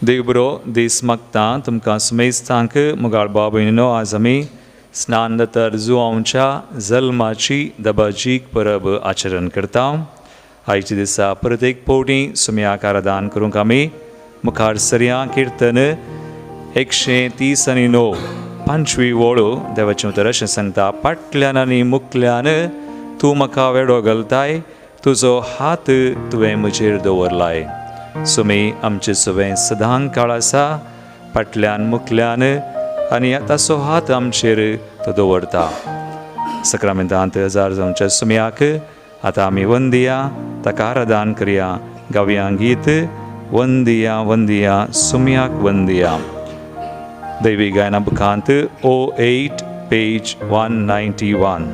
देव बरो दीस मागता तुमकां सुमेस्तांक मुगाळ बाबयनो आज आमी स्नान नंतर जुआंच्या जल्माची दबाजीक परब आचरण करता. आयच्या दिसा प्रत्येक पोवटी सुमयाक आराधन करूंक आमी मुखार सरया किर्तन 139 5वी वळू देवाचें उतर अशें सांगता. फाटल्यान आनी मुखल्यान तूं म्हाका वेडो घालताय, तुजो हात तुवें म्हजेर दवरलाय. सुमी आमचे सुवें सदां काळ आसा, फाटल्यान मुखल्यान आनी ताचो हात आमचेर तो दवरता. सक्रामेंतांत हजार जावच्या सुमयाक आतां आमी वंदिया ताका आराधन करया. गावया गीत वंदिया वंदिया सुमयाक वंदिया. दैवी गायना बुकांत O8 पेज 191.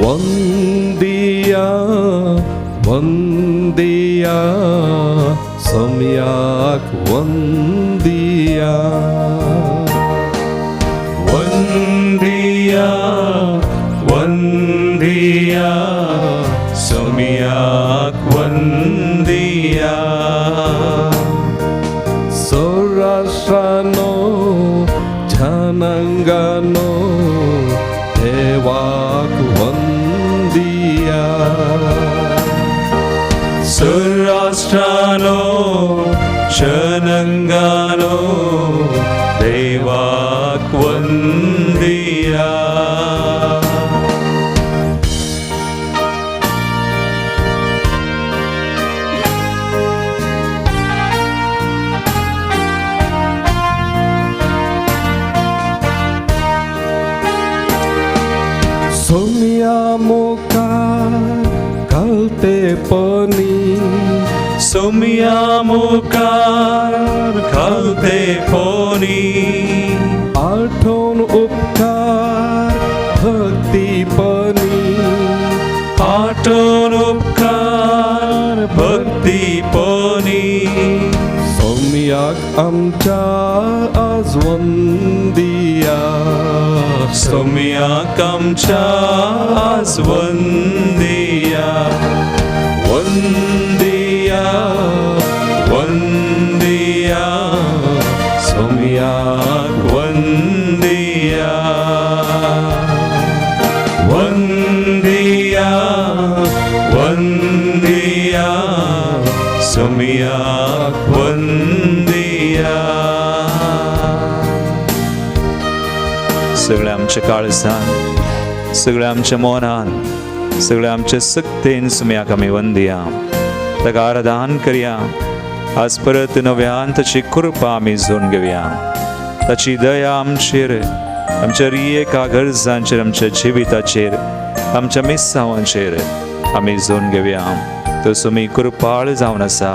वंदिया वंदिया सुमयाक वंदिया. वंदिया वंदिया सुमयाक वंदिया. सौराष्ट्रानो जनांगानो देवाक वंदिया. सौराष्ट्रानो जनांगानो देवाक वंदिया. सुमया मुखार घालते पनी, सुमया मुखार घालते पोनी. आठवण उपकार भक्ती पनी, आठवण उपकार भक्ती पोनी. सुमयाक आमच्या आज वंदिया. सुमयाक आमच्या आज वंदिया. वंदिया वंदिया सुमयाक वंदिया. वंदिया वंदिया सुमयाक वंदिया. सगळ्या आमच्या काळजान, सगळ्या आमच्या मोनान, सगळ्या आमच्या सक्तेन सुमयाक आमी वंदिया. ताका आराधन करया. आज परत नव्यान ताची कृपा आमी जोडून घेवया. ताची दया आमचेर, आमच्या रियेका गरजांचेर, आमच्या जिविताचेर, आमच्या मिसावांचेर आमी जोडून घेवया. तो सुमी कृपाळ जावन आसा.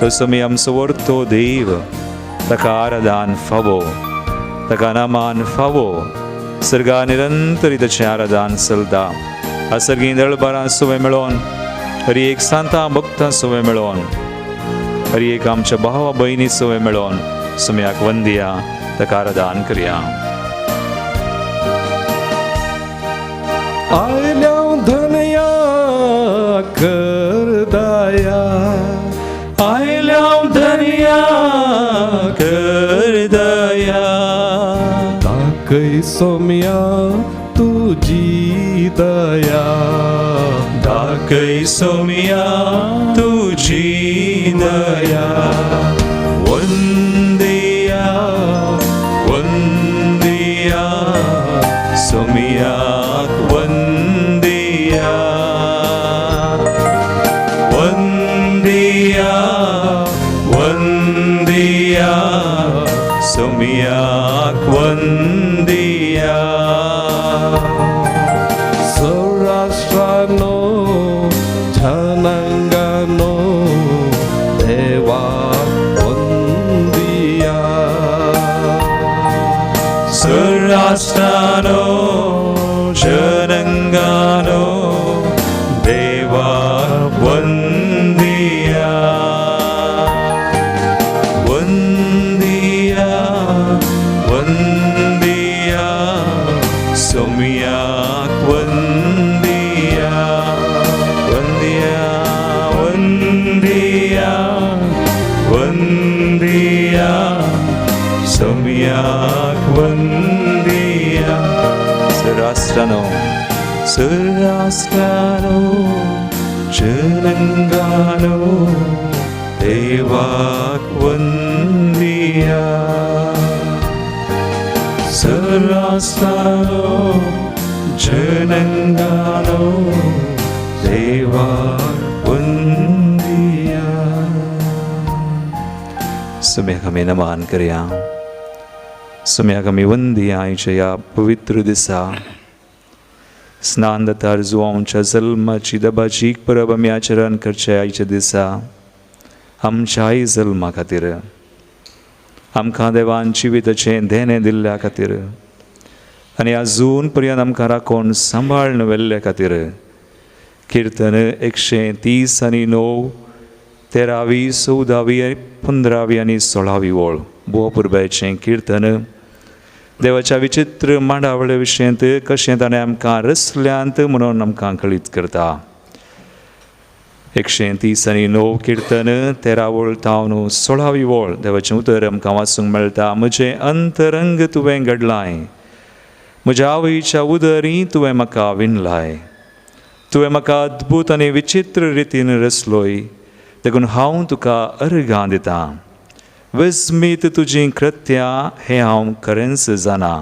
तो सुमी आमचो व्हरतो देव. ताका आराधन फावो, ताका नामान फावो. सर्गा निरंतरी ताचें आराधन चलता. आ सर्गीं दळबारां सुवें मेळोन, हर एक सांतां भक्तां सुवें मेळोन, हर एक आमच्या भावा भयणी सुवें मेळोन सुमयाक वंदिया. ताका आराधन करया. आयल्या धनया कर दया, आयल्या धनया कर दया. दाखय सुमया तुजी दया. दाखय सुमया तुजी दया. वंदिया वंदिया सुमयाक वंदिया. वंदिया वंदिया सुमयाक वंदिया. सौराष्ट्रानो जनांगानो देवाक वंदिया. सौराष्ट्रानो जनांगानो देवाक वंदिया. सोम्याक वंदिया सरास्त्रानो जनांगानो देवाक वंदिया सरास्त्रानो जनांगानो देवाक वंदिया सुम्या कमी नमान करया सुम्या कमी वंदिया या पवित्र दिसा स्नान दातार जुवांच्या जल्माची दबाची परब आमी आचरण करचे आयच्या दिसा आमच्याय जल्मा खातीर आमकां देवान जिविताचें देणें दिल्ल्या खातीर आनी आजून पर्यंत आमकां राखून सांबाळून व्हेल्ल्या खातीर कीर्तन 130:9, 13वी, 14वी, 15वी आनी 16वी ओळ बुवापुरबायचें कीर्तन देवाच्या विचित्र मांडावळे विशयंत कशें ताणें आमकां रचल्यांत म्हणून आमकां कळीत करता. 130:9 कीर्तन 13 ओळ तावन 16वी ओळ देवाचें उतर आमकां वाचूंक मेळटा. म्हजें अंतरंग तुवें घडलाय, म्हज्या आवयच्या उदरी तुवें म्हाका विणलाय. तुवें म्हाका अद्भुत आनी विचित्र रितीन रचलोय, देखून हांव तुका अर्गां दितां. विस्मीत तुजीं कृत्यां हें हांव खरेंच जाणा.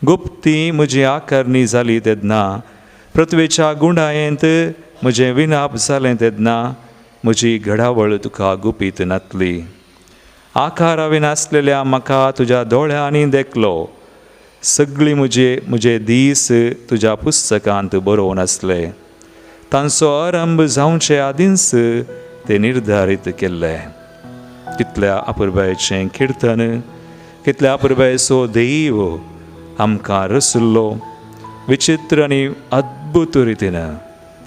गुप्ती म्हजी आकारणी जाली तेन्ना, पृथ्वेच्या गुंडायेंत म्हजें विनाप जालें तेन्ना म्हजी घडावळ तुका गुपीत नातली. आकारावीन आसलेल्या म्हाका तुज्या दोळ्यांनी देखलो. सगळीं म्हजे दीस तुज्या पुस्तकांत बरोवन आसले. तांचो आरंभ जावचे आदींच ते निर्धारीत केल्ले. कितल्या अपुरबायेचें कीर्तन, कितल्या अपुरबायेचो देव आमकां रचल्लो. विचित्र आनी अद्भुत रितीन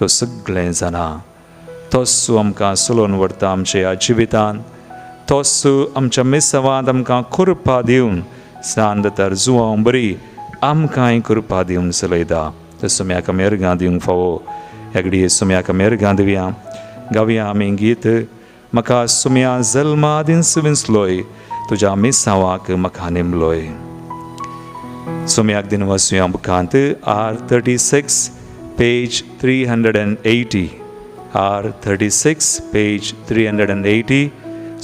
तो सगळें जाणा. तोच आमकां चलोवन व्हरता आमच्या जिवितांत. तोच आमच्या मिसावांत आमकां कृपा दिवन स्नान दातार जुवां बरी आमकांय कृपा दिवन चलयता. तर सुम्याक आमी अर्गां दिवंक फावो. ह्या घडये सुम्याक आमी अर्गां दिवया. गावया आमी गीत म्हाका सुम्या जल्मा दिस विंचलोय, तुज्या मिसावाक म्हाका नेमलोय. सुम्याक दिन वाचुया बुकांत R36 पेज 380. R36 पेज 380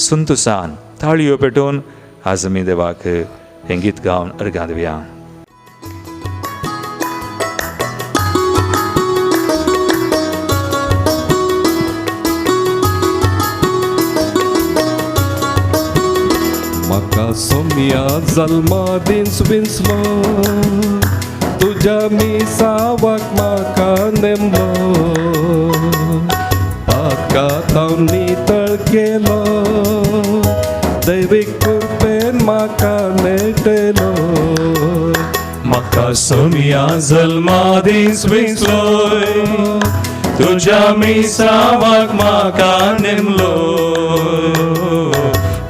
सुंतुसान ताळयो पेटोवन आज आमी देवाक हें गीत गावन अर्गां दिवया. म्हाका सोम्या जल्मा दिस विंचलो, तुज्या मिसावाक म्हाका नेमलो. पातकांत हांव नितळ केलो, दैवीक कृपेन म्हाका नेटलो. म्हाका सोम्या जल्मा दिस विंचलोय, तुज्या मिसावाक म्हाका नेमलो.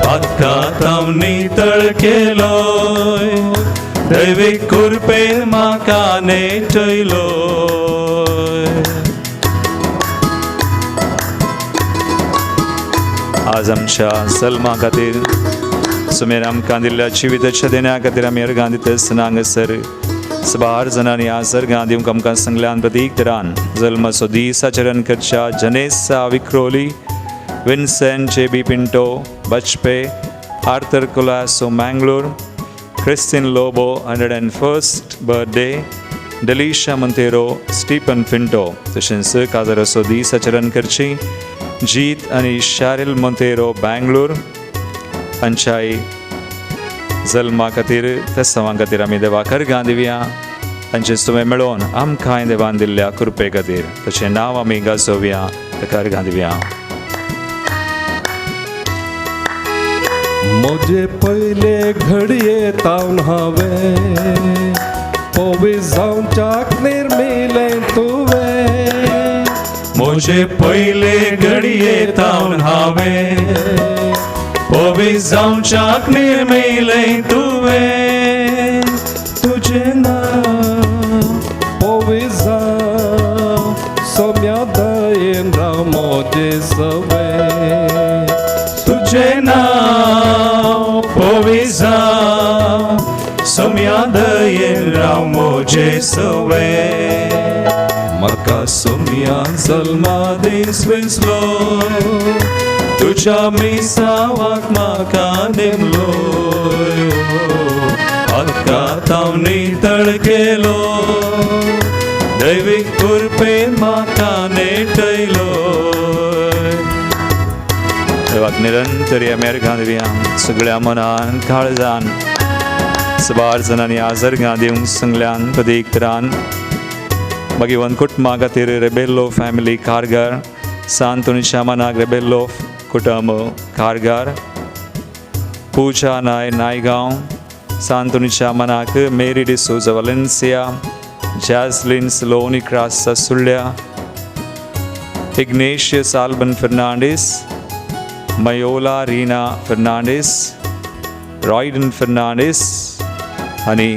पातकांत हांव नितळ केलोय, दैवीक कृपेन म्हाका नेटयलोय. आज आमच्या जल्मा खातीर सुमेर आमकां दिल्ल्या जिविताच्या देण्या खातीर आमी अर्गां दिता आसतना हांगासर सबार जाणांनी आज अर्गां दिवंक आमकां सांगल्यान प्रतीक तरान जल्माचो दीस आचरण करच्या जनेसा Vikhroli, Vincent JB Pinto Bajpe, Arthur Colaco Mangalore, Christine Lobo 101st birthday, Delisha Monteiro, Stephen Pinto तशेंच काजाराचो दीस आचरण करची जीत आनी शारिल मोंतेरो बेंगलोर हांच्याय जल्मा खातीर फेस्तावां खातीर आमी देवाक अर्गां दिवया. तांचे सुमे मेळोवन आमकांय देवान दिल्ल्या कृपे खातीर ताचें नांव आमी गाजोवया, ताका अर्गां दिवया. म्हजे पयले घडये तावन हांवें पवी जावन चाकणेर मेलें तुवें. म्हजे पयले घडये तावन हांवें पवी जावन चाकणेर मेलें तुवें. तुजें नांव पवी जावन सोम्या दयेन राव म्हजे सवें. तुजें नांव पोविजा सोम्या दयेन राव मोजे सवे म्हाका सोम्या जल्मा दीस विसलो तुझ्या मिसावाक म्हाका नेमलो हक्का तावनी तळकेलो दैवीक कृपेन म्हाका नेटयलो देवाक निरंतर या मेरगां दिवया सगळ्या मनान काळजान सबार जणांनी आजरगां दिवंक सगळ्यांक पदीकरान मागीर वनकुटुंबा खातीर रेबेल्लो फॅमिली कारगार सांतोनिच्या मनाक रेबेल्लो कुटुंब कारगार पूजा नाय नायगांव सांतोनिच्या मनाक Mary D'Souza Valencia Jasline Saloni Crasta Sullia Ignatius Alban Fernandes Mayola Reena Fernandes Roydon Fernandes आनी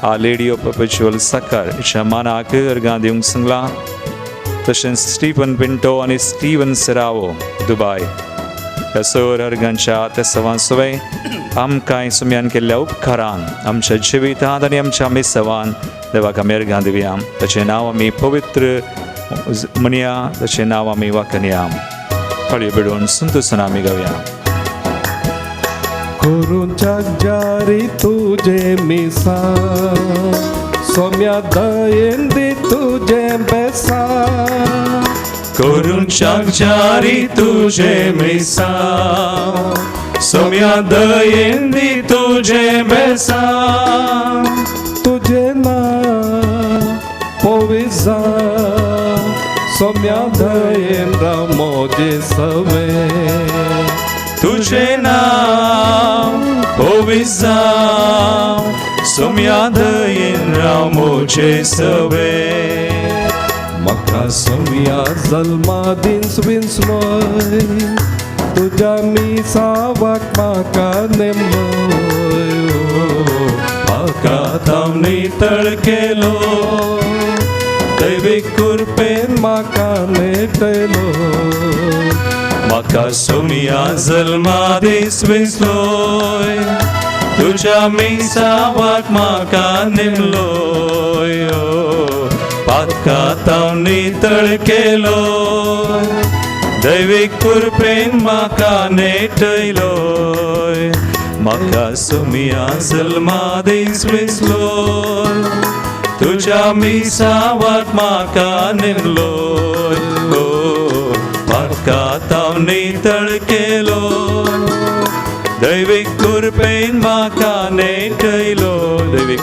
आ लेडी ऑफ परपेच्युअल सकर हिच्या मनाक अर्गां दिवंक सांगला तशेंच स्टीफन पिंटो आनी स्टीवन सेरावो दुबाय ह्या सर अर्गांच्या त्या सवांसवे आमकां सुम्यान केल्ल्या उपकारांक आमच्या जिवितांत आनी आमच्या मिसवान देवाक आमी अर्गां दिवया ताचें नांव आमी पवित्र म्हणया ताचें नांव आमी वाखणया फळयो बिडोवन संतोशान आमी गावया करूंच्या जारी तुझे मिसा सोम्या दयेन दी तुझे बेसा करूंच्या जारी तुझे मिसा सोम्या दयेन दी तुझे बेसा तुझे ना पोविजा सोम्या दयेन राव मोजे सवे तुझे नाव पोविजा सोम्या दयेन राव मोजे सवे म्हाका सोम्या जल्मा दिस विसलोय तुझ्या मिसावाक म्हाका नेमलोय म्हाका तावनी तळकेलो दैवीक कृपेन म्हाका नेटयलो म्हाका सोम्या जल्मा दीस विसलोय तुझ्या मिसावाक म्हाका नेमलोय म्हाका तावनी तळकेलो दैवीक कृपेन म्हाका नेटयलोय म्हाका सोम्या जल्मा दीस विसलोय तुझ्या मिसावाक म्हाका नेमलोय म्हाका तावनी तळकेलो दैवीक कृपेन म्हाका नेटयलो दैवीक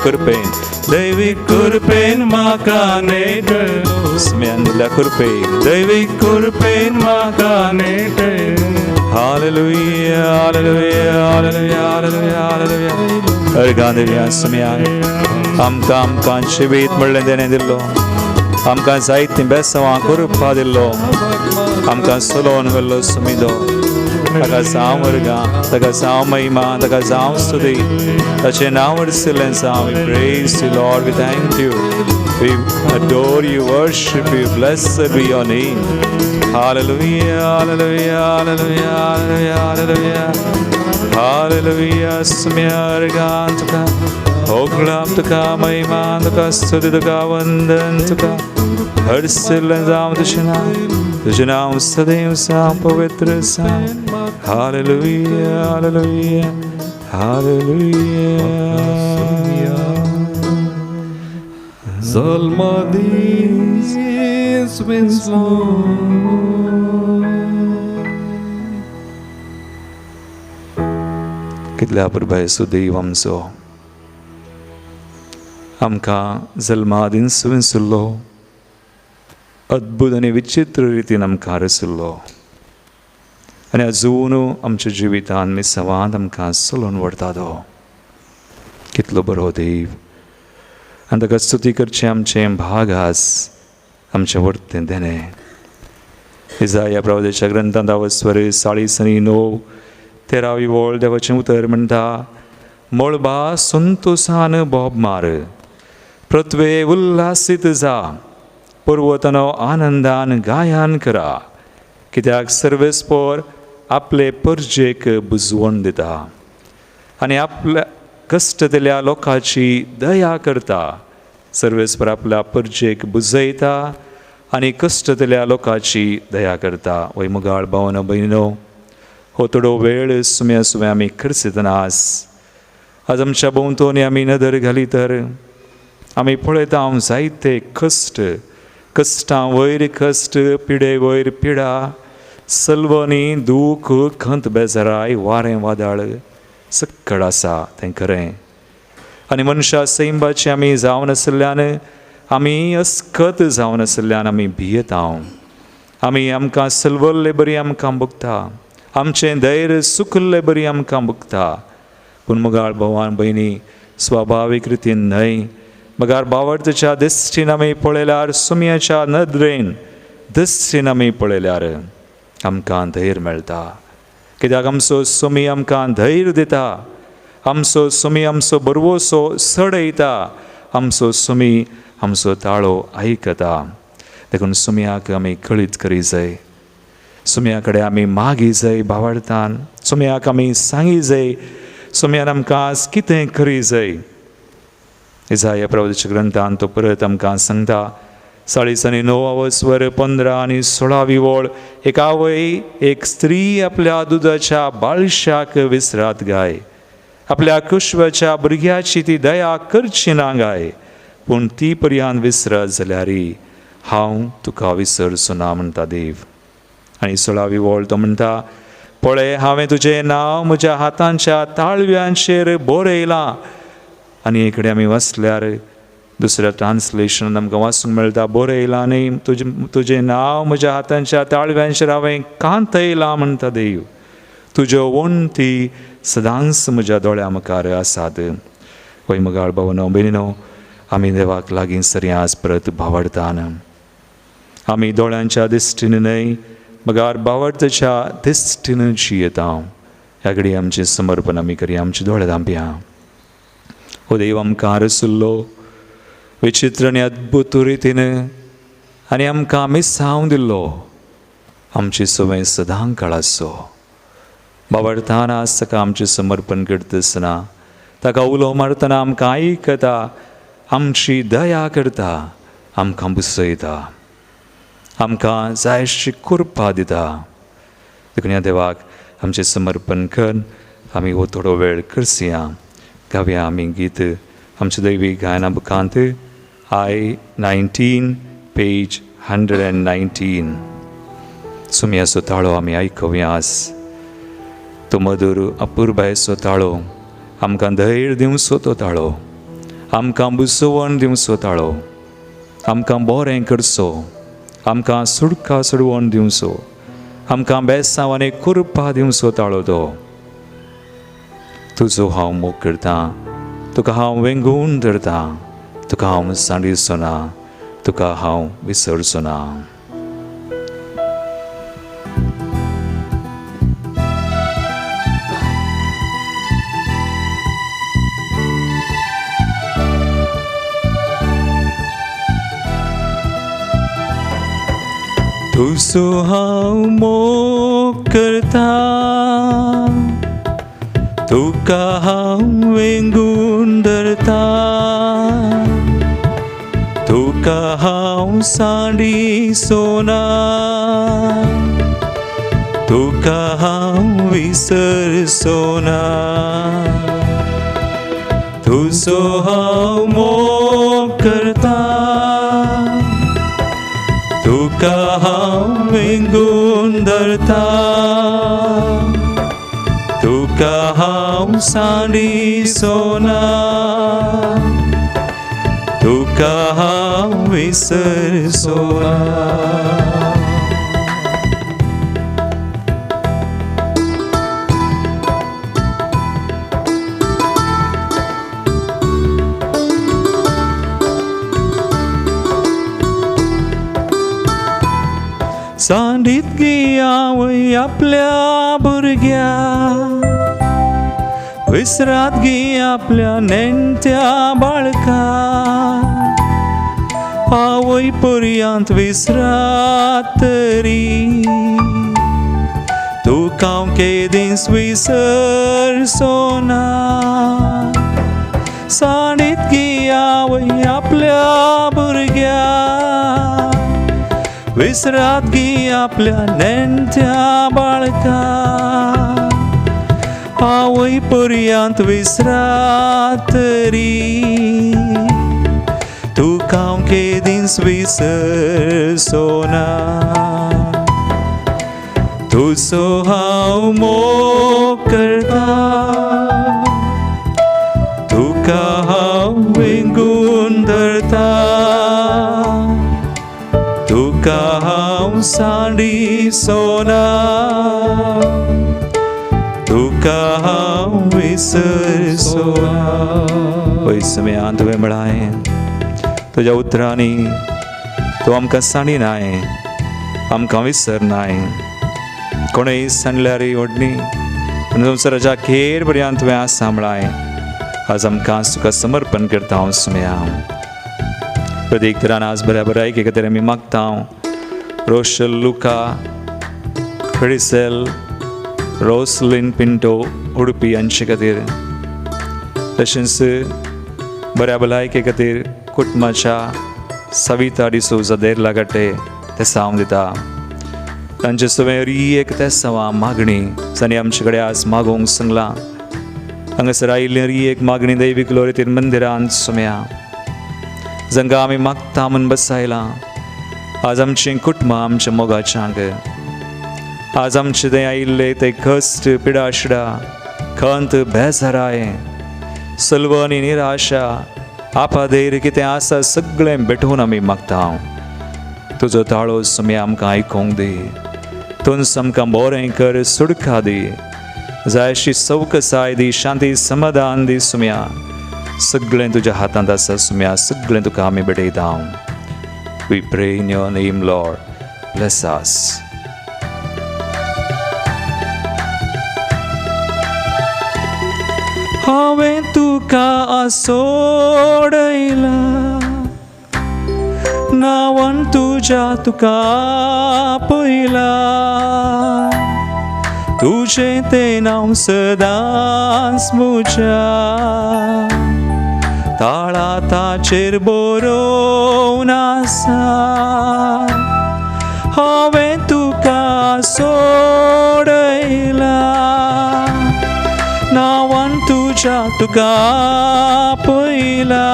कृपेन म्हाका नेटयलो स्म्यान दिल्या कृपेन दैवीक कृपेन म्हाका नेटयलो hallelujah hallelujah hallelujah hallelujah hallelujah अर्गां दिवया स्म्यान आमकां जिवीत म्हणलें देणें दिल्लो आमकां जायतीं बेसांवां करपा दिल्लो आमकां सलोन व्हेल्लो सुमिदो ताका जावं वर्गां ताका जावं महिमा ताका जावं स्तुती ताचें नांव वर्सिल्लें जावं we praise you Lord we thank you we adore you worship you blessed be your name hallelujah hallelujah hallelujah hallelujah hallelujah hallelujah स्मर्गान तुका होगळाम तुका महिमा तुका स्तुती तुका वंदन तुका हरसिल्लें जावं तुझें नांव सदैव सांग पवित्र सांग हालेलुया हालेलुया हालेलुया जल्मा दीस विसलो कितल्या पुरबाय सुदैव आमचो आमकां जल्मा दीस विसरलो अद्भुत आनी विचित्र रितीन आमकां रचल्लो आनी अजून आमच्या जिवितांत मिसवांत आमकां चलोवन व्हरता तो कितलो बरो देव आनी ताका स्तुती करचें आमचें भाग आस आमचें वर्तें देणें इजाया प्रवादेच्या ग्रंथांत स्वर 40:9 ओळ देवाचें उतर म्हणटा मळबा संतोषान बोब मार पृथ्वे उल्हासीत जा पर्वतनो आनंदान गायन करा कित्याक सर्वेस्पोर आपले परजेक बुजवण दिता आणि आपल्या कष्टतल्या लोकांची दया करता. सर्वेस्पर आपल्या परजेक बुजयता आनी कष्टतल्या लोकांची दया करता. वय मुगाळ भावनो भयणीनो, हो थोडो वेळ सुम्या सुम्या आमी खर्चितनास. आज आमच्या भोंवतणी आमी नदर घाली तर आमी पळयता हांव जायते कश्टां वयर कश्ट, पिडे वयर पिडा, सलवनी दूख, खंत बेजाराय, वारें वादळ सक्कड आसा तें खरें. आनी मनशां सैंबाची आमी जावन आसल्यान, आमी अस्कत जावन आसल्यान आमी भियेता. आमी आमकां सलवल्ले बरी आमकां भोगता, आमचें धैर्य सुकल्ले बरी आमकां भोगता. पूण मुगाळ भावान भयणी, स्वाभावीक रितीन न्हय, मगार बावडच्या दिश्टीन आमी पळयल्यार, सुमयाच्या नदरेन दिश्टीन आमी पळयल्यार आमकां धैर्य मेळटा. कित्याक आमचो सुमी आमकां धैर्य दिता. आमचो सुमी आमचो बरवोसो सडयता. आमचो सुमी आमचो ताळो आयकता. देखून सुमयाक आमी कळीत करी जाय. सुमया कडेन आमी मागी जाय भावार्थान. सुमयाक आमी सांगी जाय, सुमयान आमकां आज कितें करी जाय. इसाया प्रवचनाच्या ग्रंथान तो परत आमकां सांगता. 49 स्वर 15 आनी 16 ओळ. एक आवय, एक स्त्री आपल्या दुदाच्या बाळशाक विसरात गाय. आपल्या कुशवाच्या भुरग्याची ती दया करची ना गाय. पूण ती पर्यंत विसरत जाल्यार हांव तुका विसरचो ना म्हणटा देव. आनी 16 ओळ तो म्हणटा, पळय हांवें तुजें नांव म्हज्या हातांच्या ताळव्यांचेर बरयलां. आनी इकडे आमी वाचल्यार दुसऱ्या ट्रान्सलेशनान आमकां वाचूंक मेळटा, बरयलां न्ही, तुजें नांव म्हज्या हातांच्या ताळव्यांचेर हांवें कांतयलां म्हणटा देव. तुज्यो वणटी सदांच म्हज्या दोळ्या मुखार आसात. वय मुगाळ भावनो भयणीनो, आमी देवाक लागीं सरियास परत भावार्थान. आमी दोळ्यांच्या दिश्टीन न्हय, मगार भावार्थाच्या दिश्टीन जियेता. ह्या घडी आमचें समर्पण आमी करी, आमचे दोळे धांपया. हो देव आमकां रसुल्लो विचित्र आनी अद्भुत रितीन आनी आमकां मिसांव दिल्लो. आमची सवय सदां काळाचो भावार्थान आज ताका आमचें समर्पण करता आसतना, ताका उलो मारतना आमकां आयकता, आमची दया करता, आमकां बुसयता, आमकां जाय अशी कृपा दिता. देखून ह्या देवाक आमचें समर्पण कर. आमी हो थोडो वेळ करसिया. गावया आमी गीत आमच्या दैवीक गायना बुकांत I-19 पेज 119. सुमयाचो ताळो आमी आयकुयास. तो मधुर अपुर्बायचो ताळो, आमकां धैर्य दिवचो तो ताळो, आमकां बुसवण दिवचो ताळो, आमकां बरें करचो, आमकां सुडका सोडवण दिवचो, आमकां बेसांव आनी कृपा दिवचो ताळो तो. तुजो हांव मोग करतां, तुका हांव वेंगून धरतां, तुका हांव सांडिचो ना, तुका हांव विसरचो ना. तुजो हांव मोग करतां, तुका हांव वेंगून धरतां, तुका हांव सांडिचो ना, तुका हांव विसरचो ना. तुजो हांव मोग करतां, तुका हांव वेंगून धरतां, तुका हांव सांडिचो ना, तुका हांव विसरचो ना. सांडीत गियावय आपल्या भुरग्या, विसरात गी आपल्या नेणट्या बाळका. आवय पर्यंत विसरात तरी, तुका हांव केदींच विसरचो ना. विसरात गी आपल्या नेणत्या बाळका आवय पर्यंत विसरात तरी तुका हांव केदींच विसरचोना तुजो हांव मोग करता तुका हांव विंगून धरता तुका हांव सांडिचोना तुका हांव विसरचोना पळय समेयान तुवें म्हळां तुज्या उतरांनी तूं आमकां सांडिनाय आमकां विसरनाय कोणेंय सांडल्यार व्हडली संवसाराच्या अखेर पर्यंत तुवें आसा म्हळां आज आमकां तुका समर्पण करता हांव सुमया प्रत्येक तरान आज बऱ्या बऱ्याके खातीर आमी मागता रोशल लुका क्रिसेल रोसलिन पिंटो उडुपी हांचे खातीर तशेंच बऱ्या भलायके खातीर कुटुंबाच्या सविता डिसोजा देर्ला गट्टे तेसा हांव दिता तांचे सगळें एक तेसांवां मागणी जाणी आमचे कडेन आज मागोवंक सांगलां हांगासर आयिल्ली एक मागणी दैवीक लोरयेतीर मंदिरांत सुमया जांकां आमी मागता म्हूण बसयलां आज आमचीं कुटुंबां आमच्या मोगाच्यांक आज आमचे थंय आयिल्ले ते कश्ट पिडाशिडा खंत बेजाराय सल्व आनी निराशा आपादेर कितें आसा सगळें भेटून आमी मागता तुजो ताळो सुमया आमकां आयकोंक दी तुंस आमकां बरें कर सुडका दी जाय अशी सवकसाय दी शांती समाधान दी सुमया सगळें तुज्या हातांत आसा सुमया सगळें तुका आमी भेटयता we pray in your name Lord bless us हांवें तुका सोडयला नांवान तुज्या तुका पयला तुजें तें नांव सदांच म्हज्या ताळा ताचेर बरोवन आसा हांवें तुका सोडयला नांवान तुज्या तुका पयला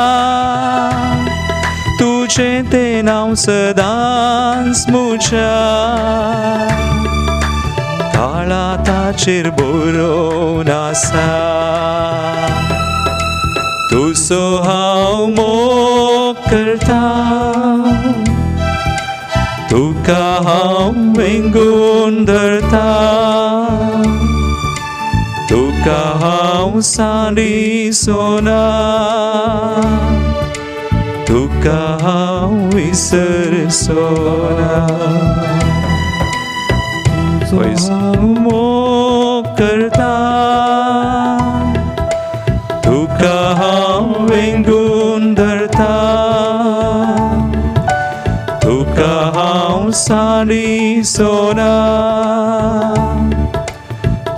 तुजें तें नांव सदांच म्हज्या ताळा ताचेर बरोवन आसा तुजो हांव मोग करता तुका हांव वेंगून धरता तुका हांव सांडिचोना तुका हांव विसरचोना मोग करता तुका हांव वेंगून धरता तुका हांव सांडिचोना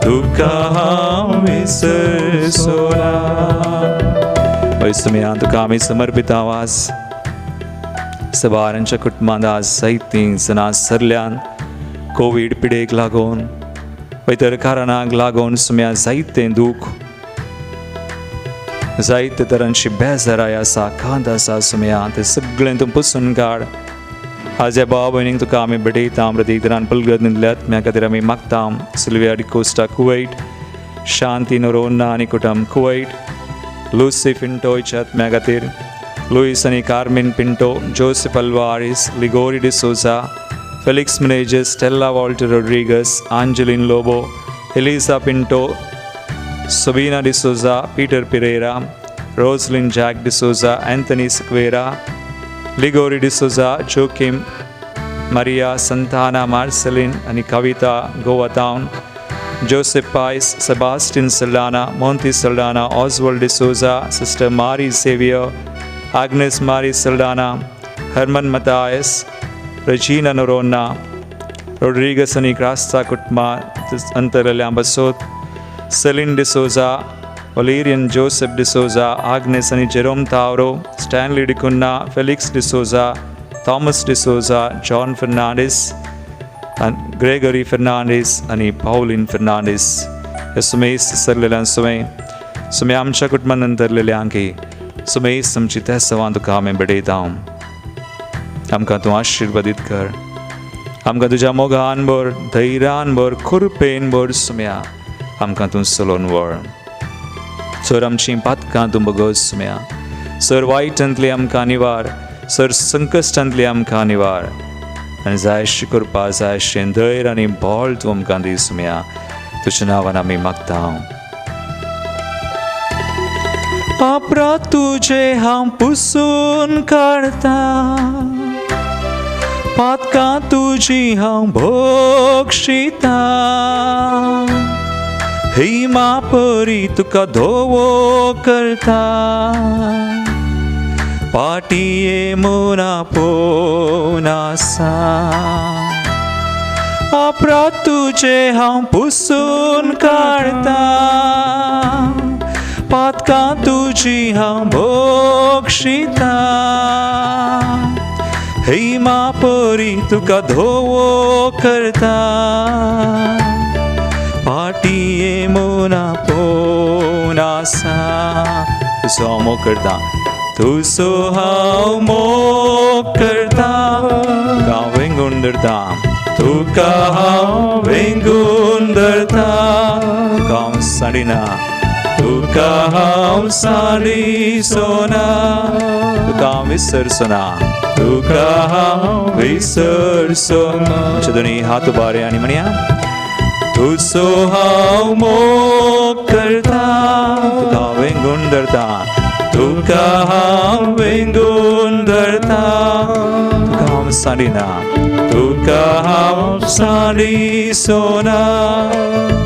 तुका हांव विसरचोना पळय समेयान तुका आमी समर्पित आवाज सबारांच्या कुटुंबांत आज जायतीं जाणां सरल्यान कोविड पिडेक लागून इतर कारणांक लागून सुम्या जायतें दूख जायते तरांची बेजाराय आसा खांत आसा सुम्या तें सगळें तूं पुसून काड आज ह्या भाव भयणींक तुका आमी भेटयता प्रत्येक तरान पलगत न्हिदल्या आत्म्या खातीर आमी मागता Sylvia D'Costa Kuwait Shanti Noronha आनी कुटुंब कुवैट लुसी पिंटोच्या आत्म्या खातीर लुईस आनी Carmine Pinto Joseph Alvares Ligory D'Souza Felix Menezes Stella Walter Rodrigues Angeline Lobo Elisa Pinto Sabina D'Souza Peter Pereira Roslyn Jack D'Souza Anthony Sequeira Ligory D'Souza Joachim Maria Santana Marcelin and Kavita Goa Town, Joseph Pais, Sebastian Saldana, Monty Saldana, Oswald de Souza, Sister Mari Xavier, Agnes Mari Saldana, Herman Matthias, Regina Norona, Rodriguez and Krasta Kutma, Antaraliambasot, Celine de Souza, Valerian Joseph de Souza, Agnes and Jerome Tauro, Stanley de Cunha, Felix de Souza, Thomas D'Souza, John Fernandes, Gregory Fernandes आणि Pauline Fernandes हे सुमेस सरलेल्यान सुमे आमच्या कुटुंबान धरलेल्यांकी सुमेस आमची त्या सवां तुका आमी बडयता. आमकां तूं आशिर्वादीत कर. आमकां तुज्या मोगान भर, धैर्यान भर, खुरपेन भर सुम्या आमकां तूं चलोवन व्हर. सर आमचीं पातकां तूं बगस सुम्या. सर वायटांतली आमकां निवार, सर संकश्टांतली आमकां निवार आनी जायशी करपा जायशें धैर्य आनी बळ तूं आमकां दी सुम्या. तुज्या नांवान आमी मागता. अपराध तुजे हांव पुसून काडटा, पातकां तुजी हांव भोगशिता. हिमा परी तुका धोवो करता, पाटये मोना पोनासा. अपराध तुजे हांव पुसून काडटा, पातकां तुजी हांव भोगशिता. हिमा परी तुका धोवो करता, पाटये मोना पोनासा. तुजो हांव मोग करता, तुजो हांव मोग करता, हांव वेंगून धरता. तुका हांव वेंगून धरता, हांव साडिना. तुका हांव साडिसोना, तुका हांव विसरसोना. तुका हांव विसरसोना. आमचे दोनी हात उबारे आनी म्हणया, तुजो हांव मोग करता, तुका हांव वेंगून धरता. तुका हांव वेंगून धरता, तुका हांव साडिना. तुका हांव साडिसोना,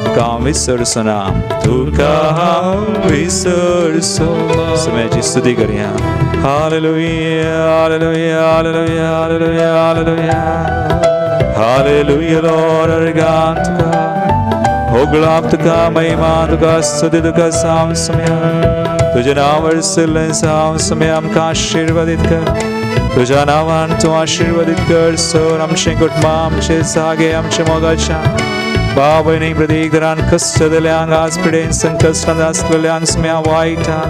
तुका हांव विसरसोना. तुका हांव विसरसोना. सुम्याची स्तुती करया. Hallelujah, hallelujah, hallelujah, hallelujah, hallelujah. Hallelujah Lord our God तुका होगळाप तुका महिमा तुका स्तुती तुका सांग सुम्या. तुझ्या नावावर सल्ले सांग सुम्या आमकां आशिर्वादीत कर. तुझ्या नावान तूं आशिर्वादीत कर. सर आमचे कुटुंब आमचे जागे आमचे मोगाच्या भाव भयणी प्रत्येक घरान कश्ट दिल्यांक आज पिडेन संकश्टांत आसलेल्यांक सुम्या वायटान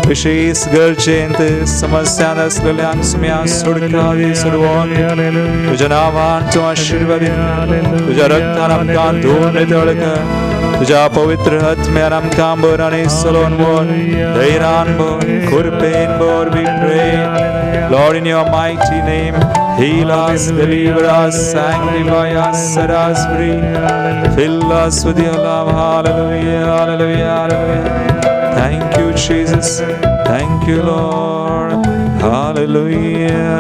विशेष गरजेंत समस्यांत आसलेल्यांक सुम्या सुटका दी सुरवण. तुझ्या नावान तूं आशिर्वादीत. तुझ्या रक्तान आमकां धुवन नितळ कर. तुझ्या पवित्र आत्म्यान आमकां भर आनी चलोवन व्हर. धैर्यान भर, खुरपेन भर. We pray, Lord, in your mighty name, heal us, deliver us, sanctify us, set us free. Fill us with your love. Hallelujah, hallelujah, hallelujah. Thank you, Jesus. Thank you, Lord. Hallelujah,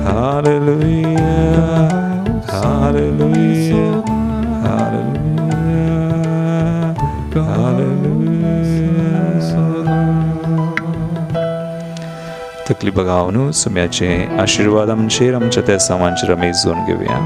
hallelujah, hallelujah, hallelujah, hallelujah. तकली बघाव न्हू सुम्याचे आशिर्वाद आमचेर आमच्या त्या सामांचेर आमी Joan घेवया.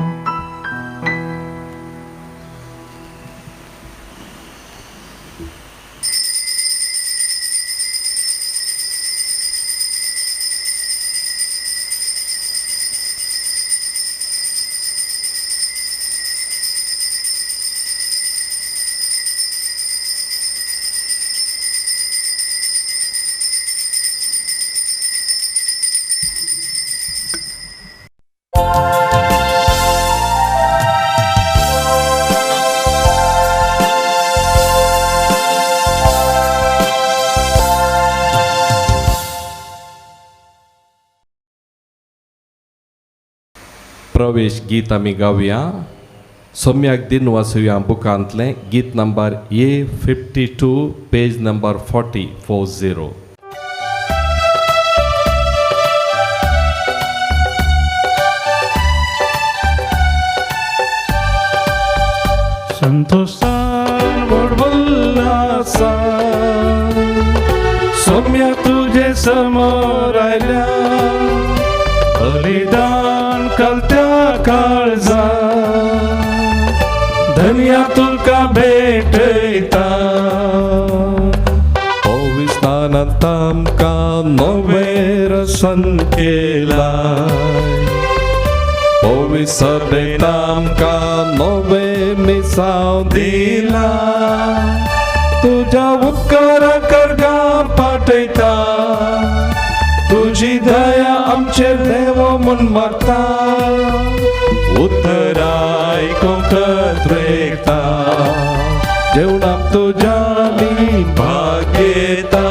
प्रवेश गीत आमी गावया. सम्याक दिन वाचुया बुकांतलें गीत नंबर A52 पेज नंबर 40. संतोषान बडबडलासा सौम्या तुझे समोर आयल्या बलिदान कलत्या काळजा धन्या तुका भेटयता पविस्तान मनांत आमकां नवें रसन केलाय पवित्र आमकां नवें मिसाव दिला तुझ्या उपकारा करगा पाठयता तुझी दया आमचेर देव म्हूण मागता उत्तर आयकूंक रेखता जेवणाक तुज्या आमी भाग्येता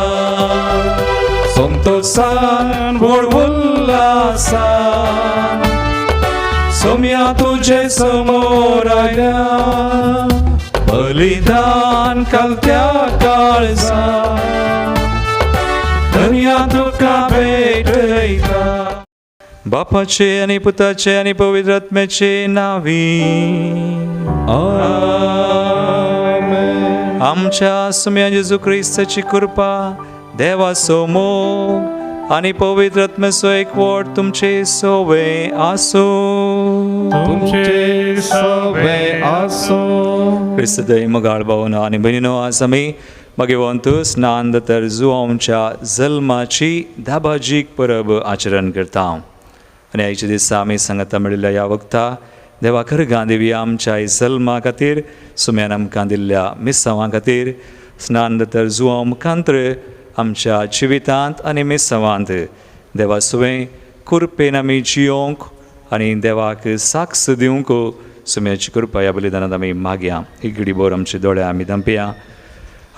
संतोषान व्हड उल्हासान सोम्या तुजे समोर आयल्या बलिदान कालत्या काळजा धन्या तुका भेटयता बापाचे आणि पुताचे आणि पवित्र आत्म्याचे नावी आमेन. आमच्या सुम्या जेजू ख्रिस्ताची कृपा देवाचो मोग आणि पवित्र आत्म्याचो एकवट तुमचे सोवे आसो तुमचे सवे आसो ख्रिस्त दय मोगाळ भावना आणि बहिणीनो आज आमी मगेवंतू स्नान दोतोर जुआंवच्या जल्माची धाबाजीक परब आचरण करता आणि आयच्या दिसा आमी सांगता मेळिल्ल्या ह्या वक्ता देवा खरगां देवी आमच्या जल्मा खातीर सुम्यान आमकां दिल्ल्या मिसावां खातीर स्नान दोतोर जुआंव मुखांत्र आमच्या जिवितांत आनी मिसावांत देवा सुवें कृपेन आमी जियोंक आनी देवाक साक्ष दिवंक सुम्याची कृपा ह्या बलिदानांत आमी मागया एक घडी भर आमचे दोळे आमी धांपया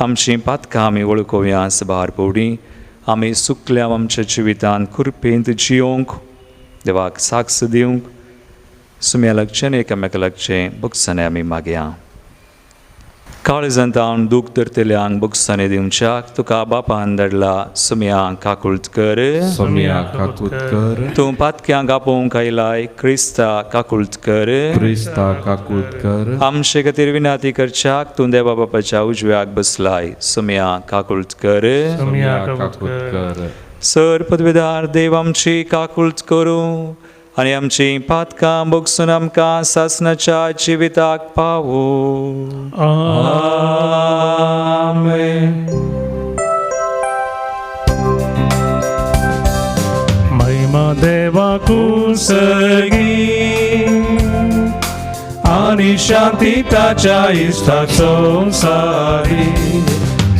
आमची पातकां आमी वळखुया सबार पवडी आमी सुकल्या आमच्या जिवितांत कृपेंत जियोंक देवाक साक्ष दिवंक सुम्या लागचें आनी एकामेका लागचें बुकसाने आमी मागया काळजांत दूख धरतल्यांक बुकसाने दिवच्याक तुका बापान धाडला सुम्या काकुळट कर सोम्या काकुळट कर तूं पातक्यांक आपोवंक आयलाय क्रिस्ता काकुळट कर क्रिस्ता काकुळट कर आमचे खातीर विनाती करच्याक तूं देवा बापाच्या उजव्याक बसलाय सुम्या काकुळट कर सोम्या काकुळट कर सर पदवीदार देव आमची काकुळट करूं आनी आमची पातकां बोगसून आमकां सासणाच्या जिविताक पावो आमेन. महिमा देवाकू सर्गी आणि शांती ताच्या इष्टाचो सारी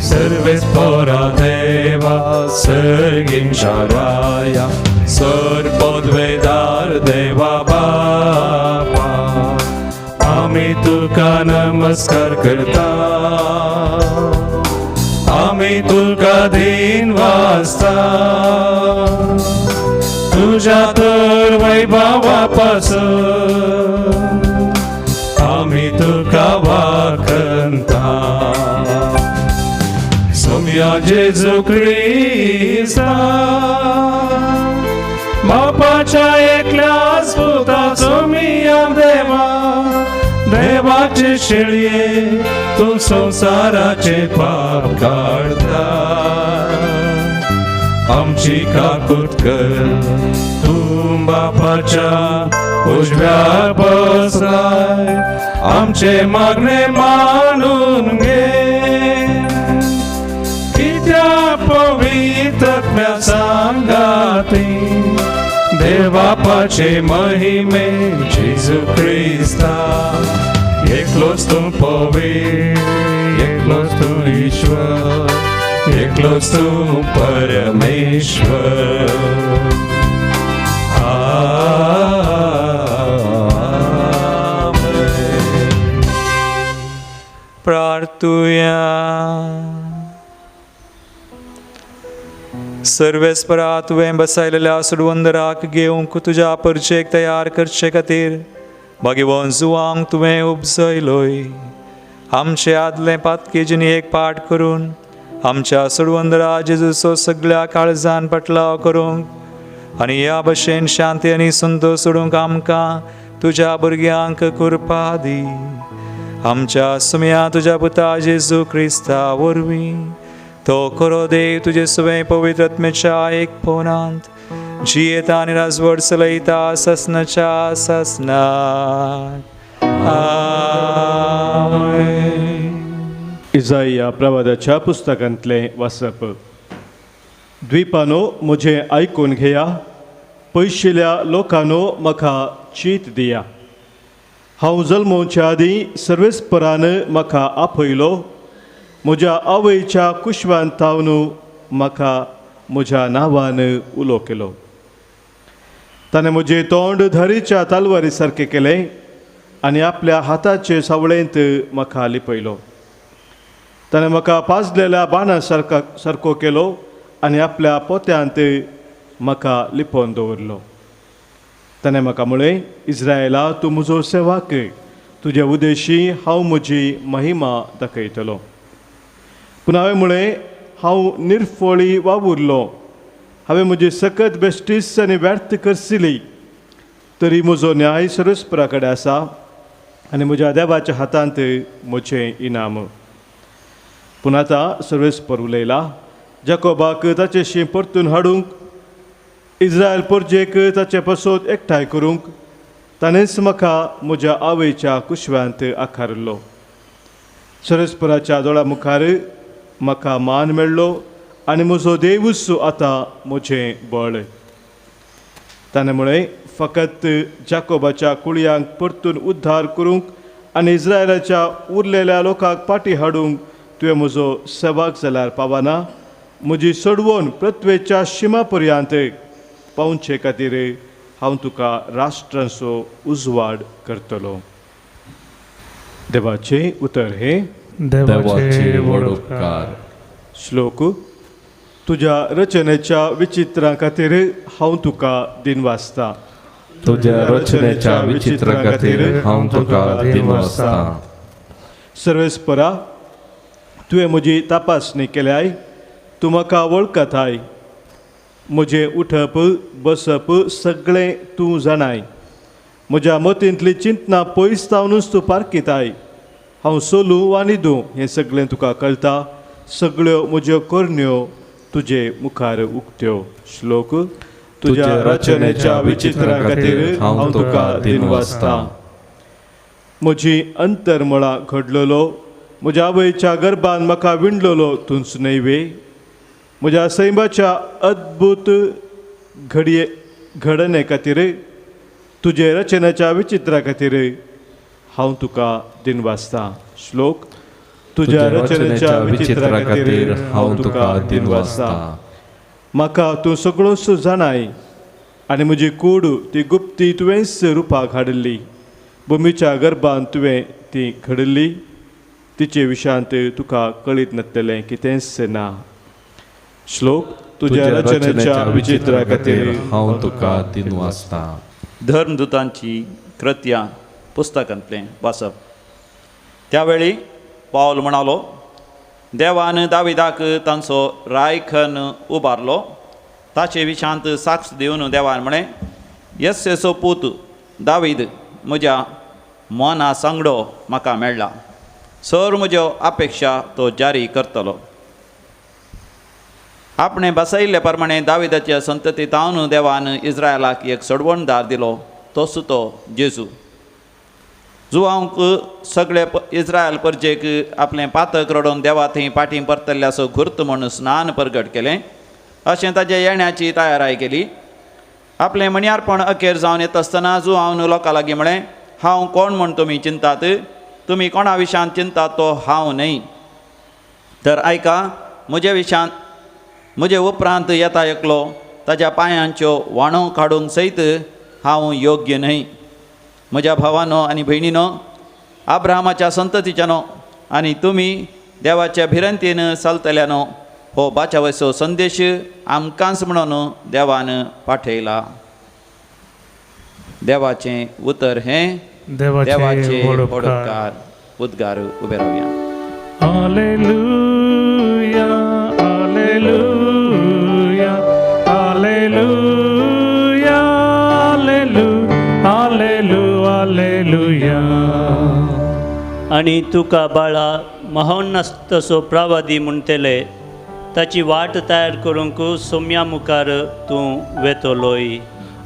सर्वेस पोरा देवा सर्गींच्या राया सर पदवेदार देवा बापा आम्ही तुका नमस्कार करता आम्ही तुका दिन वाजता तुझ्या तर वैभवापासून आम्ही तुका वाखणता सोम्या जेजू ख्रिस्ता बापाच्या एकल्याच पुताचो मिया देवा देवाचे शेळये तू संसाराचे पाप काढता आमची काकुळट कर तू बापाच्या उजव्या बसलाय आमचे मागणे मानून घे कित्या पवित्र आत्म्या सांगाती देवापाचे महिमे जेजू ख्रिस्ता एकलोच तू पवित्र एकलोच तू ईश्वर एकलोच तू परमेश्वर आमेन. प्रार्थुया सर्वेस्परा तुवें बसयलेल्या सुडवंदराक घेवंक तुज्या परचेक तयार करचे खातीर भगवंत जुआंक तुवें उपजयलोय आमचे आदले पातकेजीनी एक पाठ करून आमच्या सुडवंदरा जेजूचो सगळ्या काळजान पटलाव करूंक आनी ह्या भशेन शांती आनी संतोष सोडूंक आमकां तुज्या भुरग्यांक कृपा दी आमच्या सुम्या तुज्या पुता जेजू ख्रिस्ता वरवीं तो खरो देव तुजे सुवें पवित्र आत्म्याच्या एक पोनांत जियेता आनी राजवट चलयता ससनाच्या ससनात आमेन. इसाया प्रवादाच्या पुस्तकांतलें वाचप द्वीपानो म्हजें आयकून घेया, पयशिल्ल्या लोकांनो म्हाका चीत दिया. हांव जल्मोवच्या आदीं सर्वेस्परान म्हाका आपयलो, म्हज्या आवयच्या कुशवान तावन म्हाका म्हज्या नांवान उलो केलो. ताणें म्हजें तोंड धरीच्या तालवारी सारकें केलें आनी आपल्या हाताचे सावळेंत म्हाका लिपयलो. ताणें म्हाका पाजलेल्या बाणा सारको केलो आनी आपल्या पोत्यांत म्हाका लिपोवन दवरलो. ताणें म्हाका म्हळें, इस्रायेला तूं म्हजो सेवाक, तुज्या उदेशी हांव म्हजी महिमा दाखयतलो. पूण हांवें म्हळें, हांव निर्फळी वावुरलो, हांवें म्हजी सकत बेश्टीस आनी व्यर्थ करसिली, तरी म्हजो न्याय सर्वेस्परा कडेन आसा आनी म्हज्या देवाच्या हातांत म्हजें इनाम. पूण आतां सर्वेस्पर उलयला, जाकोबाक ताचे शीं परतून हाडूंक, इस्रायल परजेक ताचे पसोत एकठांय करूंक ताणेंच म्हाका म्हज्या आवयच्या कुशव्यांत आकारलो. सर्वेस्पराच्या दोळ्या मुखार म्हाका मान मेळ्ळो आनी म्हजो देवूच आतां म्हजें बळ. ताणें म्हळें, फकत जाकोबाच्या कुळयांक परतून उद्धार करूंक आनी इस्रायलाच्या उरलेल्या लोकांक पाटी हाडूंक तुवें म्हजो सेवाक जाल्यार पावना. म्हजी सडवण पृथ्वेच्या शिमा पर्यंत पावचे खातीर हांव तुका राष्ट्रांचो उजवाड करतलो. देवाचें उतर हे. देवाचे व्हड उपकार. श्लोक. तुज्या रचनेच्या विचित्रां खातीर हांव तुका दिनवासता. तुज्या रचनेच्या विचित्रा खातीर हांव तुका दिनवासता. सर्वेस्परा, तुवें म्हजी तपासणी केल्याय, तूं म्हाका वळखताय. म्हजें उठप बसप सगळें तूं जाणाय. म्हज्या मतींतली चिंतना पयस जावनूच तूं पारखिताय. हांव सोलूं वा न्हिदूं हें सगळें तुका कळटा. सगळ्यो म्हज्यो करण्यो तुजे मुखार उक्त्यो. श्लोक. तुज्या रचनेच्या विचित्रा खातीर हांव तुका दिनवासता. म्हजी अंतरमळा घडलोलो, म्हज्या आवयच्या गर्भान म्हाका विणलोलो तूंच नैवे. म्हज्या सैमाच्या अद्भुत घडणे खातीर, तुजे रचनेच्या विचित्रा खातीर हांव तुका दिनवासता. श्लोक. तुज्या रचनेच्या विचित्रा खातीर हांव तुका दिनवासता. म्हाका तूं सगळोच जाणाय आनी म्हजी कूड ती गुप्ती तुवेंच रुपाक हाडिल्ली. भुमीच्या गर्भान तुवें ती घडली, तिचे विशांत तुका कळीत नासलेलें कितेंच ना. श्लोक. तुज्या रचनेच्या विचित्रा खातीर हांव तुका दिनवासता. धर्मदुतांची कृत्यां पुस्तकांतलें वाचप. त्या वेळी पावल म्हणालो, देवान दाविदाक तांचो रायखन उबारलो. ताचे विशांत साक्ष दिवन देवान म्हळें, यस्सेचो पूत दावीद म्हज्या मना सांगडो म्हाका मेळ्ळा. सर म्हज्यो अपेक्षा तो जारी करतलो. आपणे बसयल्ले प्रमाणे दाविदाच्या संततींतावन देवान इस्रायलाक एक सडवणदार दिलो, तोच तो जेजू. जुवांक सगळे इस्रायल परजेक आपलें पातक रडोवन देवा थंय पाटी परतल्ल्याचो घुर्त म्हूण स्नान परगट केलें. अशें ताचे येण्याची तयाराय केली. आपलें मणियारपण अखेर जावन येता आसतना जुवान लोकां लागीं म्हळें, हांव कोण म्हूण तुमी चिंतात? तुमी कोणा विशांत चिंतात तो हांव न्हय. तर आयका, म्हजे उपरांत येता एकलो, ताच्या पांयांच्यो वाणो काडूंक सयत हांव योग्य न्हय. म्हज्या भावानो आनी भयणीनो, अब्राहमाच्या संततीच्यानो आनी तुमी देवाच्या भिरंतीन चलतल्यानो हो बाचावयचो संदेश आमकांच म्हणून देवान पाठयला. देवाचें उतर हें. देवाचे व्हड उपकार. उद्गार उबे रावया. Hallelujah, hallelujah, hallelujah, hallelujah, hallelujah. आनी तुका बाळा महोन्नतसो प्रवादी म्हणटले, ताची वाट तयार करूंक सोम्या मुखार तूं वेतलोय.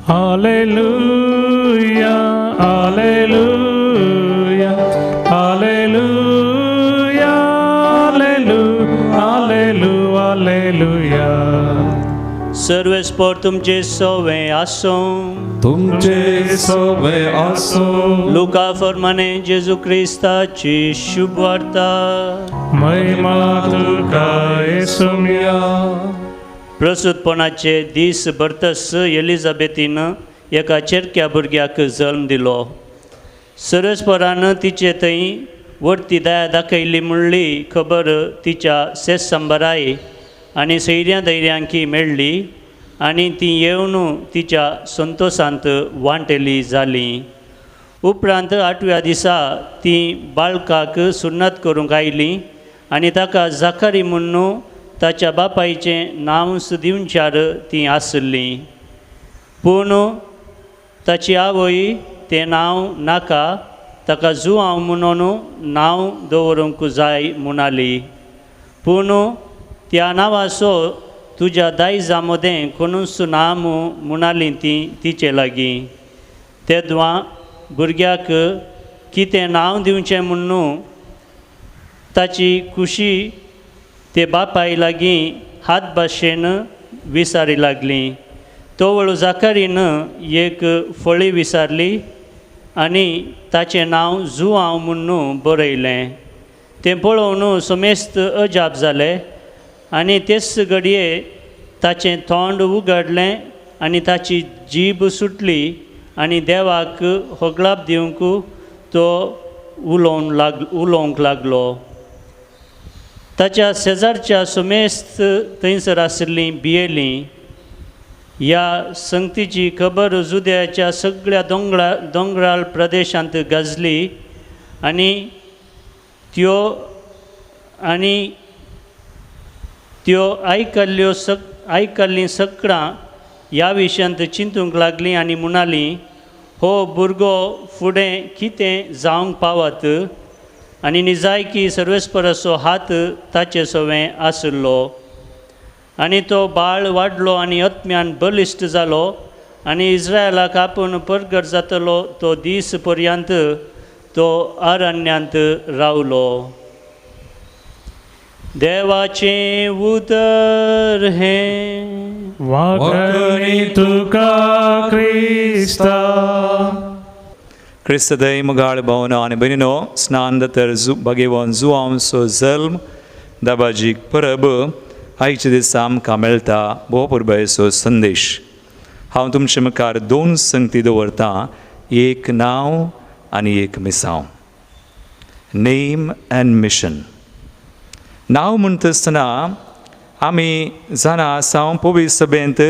Hallelujah, hallelujah, hallelujah, hallelujah, hallelujah. सर्वेस्पर तुमचे सवे आसो तुमचे सवे आसो लुका फरमाने जेजू क्रिस्ताची शुभ वार्ता महिमा तुका येसुया प्रसूतपणाचे दीस भरतस एलिझाबेतीन एका चेरक्या भुरग्याक जल्म दिलो सर्वेस्परान तिचे थंय वर्ती दया दाखयली म्हणली खबर तिच्या सेस सांबाराय आनी सैर्या धैर्यांकी मेळ्ळी आनी ती येवन तिच्या संतोशांत वांटेली जाली उपरांत 8व्या दिसा ती बाळकाक सुन्नत करूंक आयली आनी ताका जाखारी म्हणून ताच्या बापायचें नांव दिवच्यार ती आसली पूण ताची आवय तें नांव नाका ताका जुआंव म्हणून नांव दवरूंक जाय म्हणाली पूण त्या नांवाचो तुज्या दायजा मदें कोणूच नांव म्हणाली ती तिचे लागीं तेदवां भुरग्याक कितें नांव दिवचें म्हणून ताची खुशी ते बापाय लागीं हात भाशेन विचारी लागली तोवळ जाकारीन एक फळी विचारली आनी ताचें नांव जुआंव म्हणून बरयलें तें पळोवन समेस्त अजाप जालें आनी तेच घडये ताचें तोंड उगडलें आनी ताची जीब सुटली आनी देवाक होगलाप दिवंक तो उलोवंक लागलो ताच्या शेजारच्या समेस्त थंयसर आशिल्लीं भियेलीं ह्या संगतीची खबर जुद्याच्या सगळ्या दोंगराळ प्रदेशांत गाजली आनी त्यो आयकल्लीं सगळां ह्या विशयांत चिंतूंक लागलीं आनी म्हणालीं हो भुरगो फुडें कितें जावंक पावत आनी निजायकी सर्वेस्पराचो हात ताचे सवें आसलो आनी तो बाळ वाडलो आनी आत्म्यान बलिश्ट जालो आनी इस्रायलाक आपूण परगट जातलो तो दीस पर्यंत तो अरण्यांत रावलो देवाचें उदर हें वाकणी तुका क्रिस्ता क्रिस्त दय मुगाळ भावना आनी भयणीनो स्नानदतर भगेवन जुआंवचो जल्म दाबाजीक परब आयच्या दिसा आमकां मेळटा भोवपुरबायचो संदेश हांव तुमचे मुखार 2 संगती दवरतां एक नांव आनी एक मिसांव नेम एंड मिशन नांव म्हणटा आसतना आमी जाणा आसा पवित्र सभेंत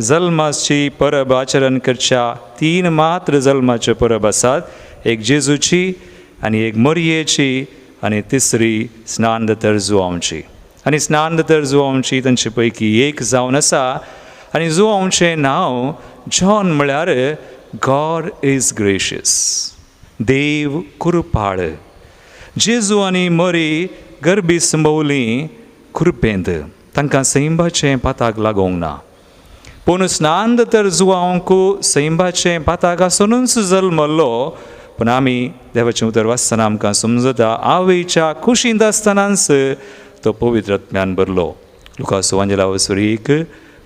जल्माची परब आचरण करच्या 3 मात्र जल्माच्यो परब आसात एक जेजूची आनी एक मरियेची आनी तिसरी स्नानदतर जुआंवची आनी स्नानदतर जुआंवची तांचे पैकी एक जावन आसा आनी जुआंवचें नांव जॉन म्हळ्यार गॉड इज ग्रेशियस देव कृपाळ जेजू आनी मरी गर्भी संभोवलीं कृपेंत तांकां सैंबाचें पाताक लागोंक ना पूण स्नानदतर जुआंवक सैंबाचें पाताक आसुनूच जल्मल्लो पूण आमी देवाचें उतर वाचतना आमकां समजता आवयच्या कुशींत आसतनाच तो पवित्र आत्म्यान भरलो लुकाचो अंजलावसरी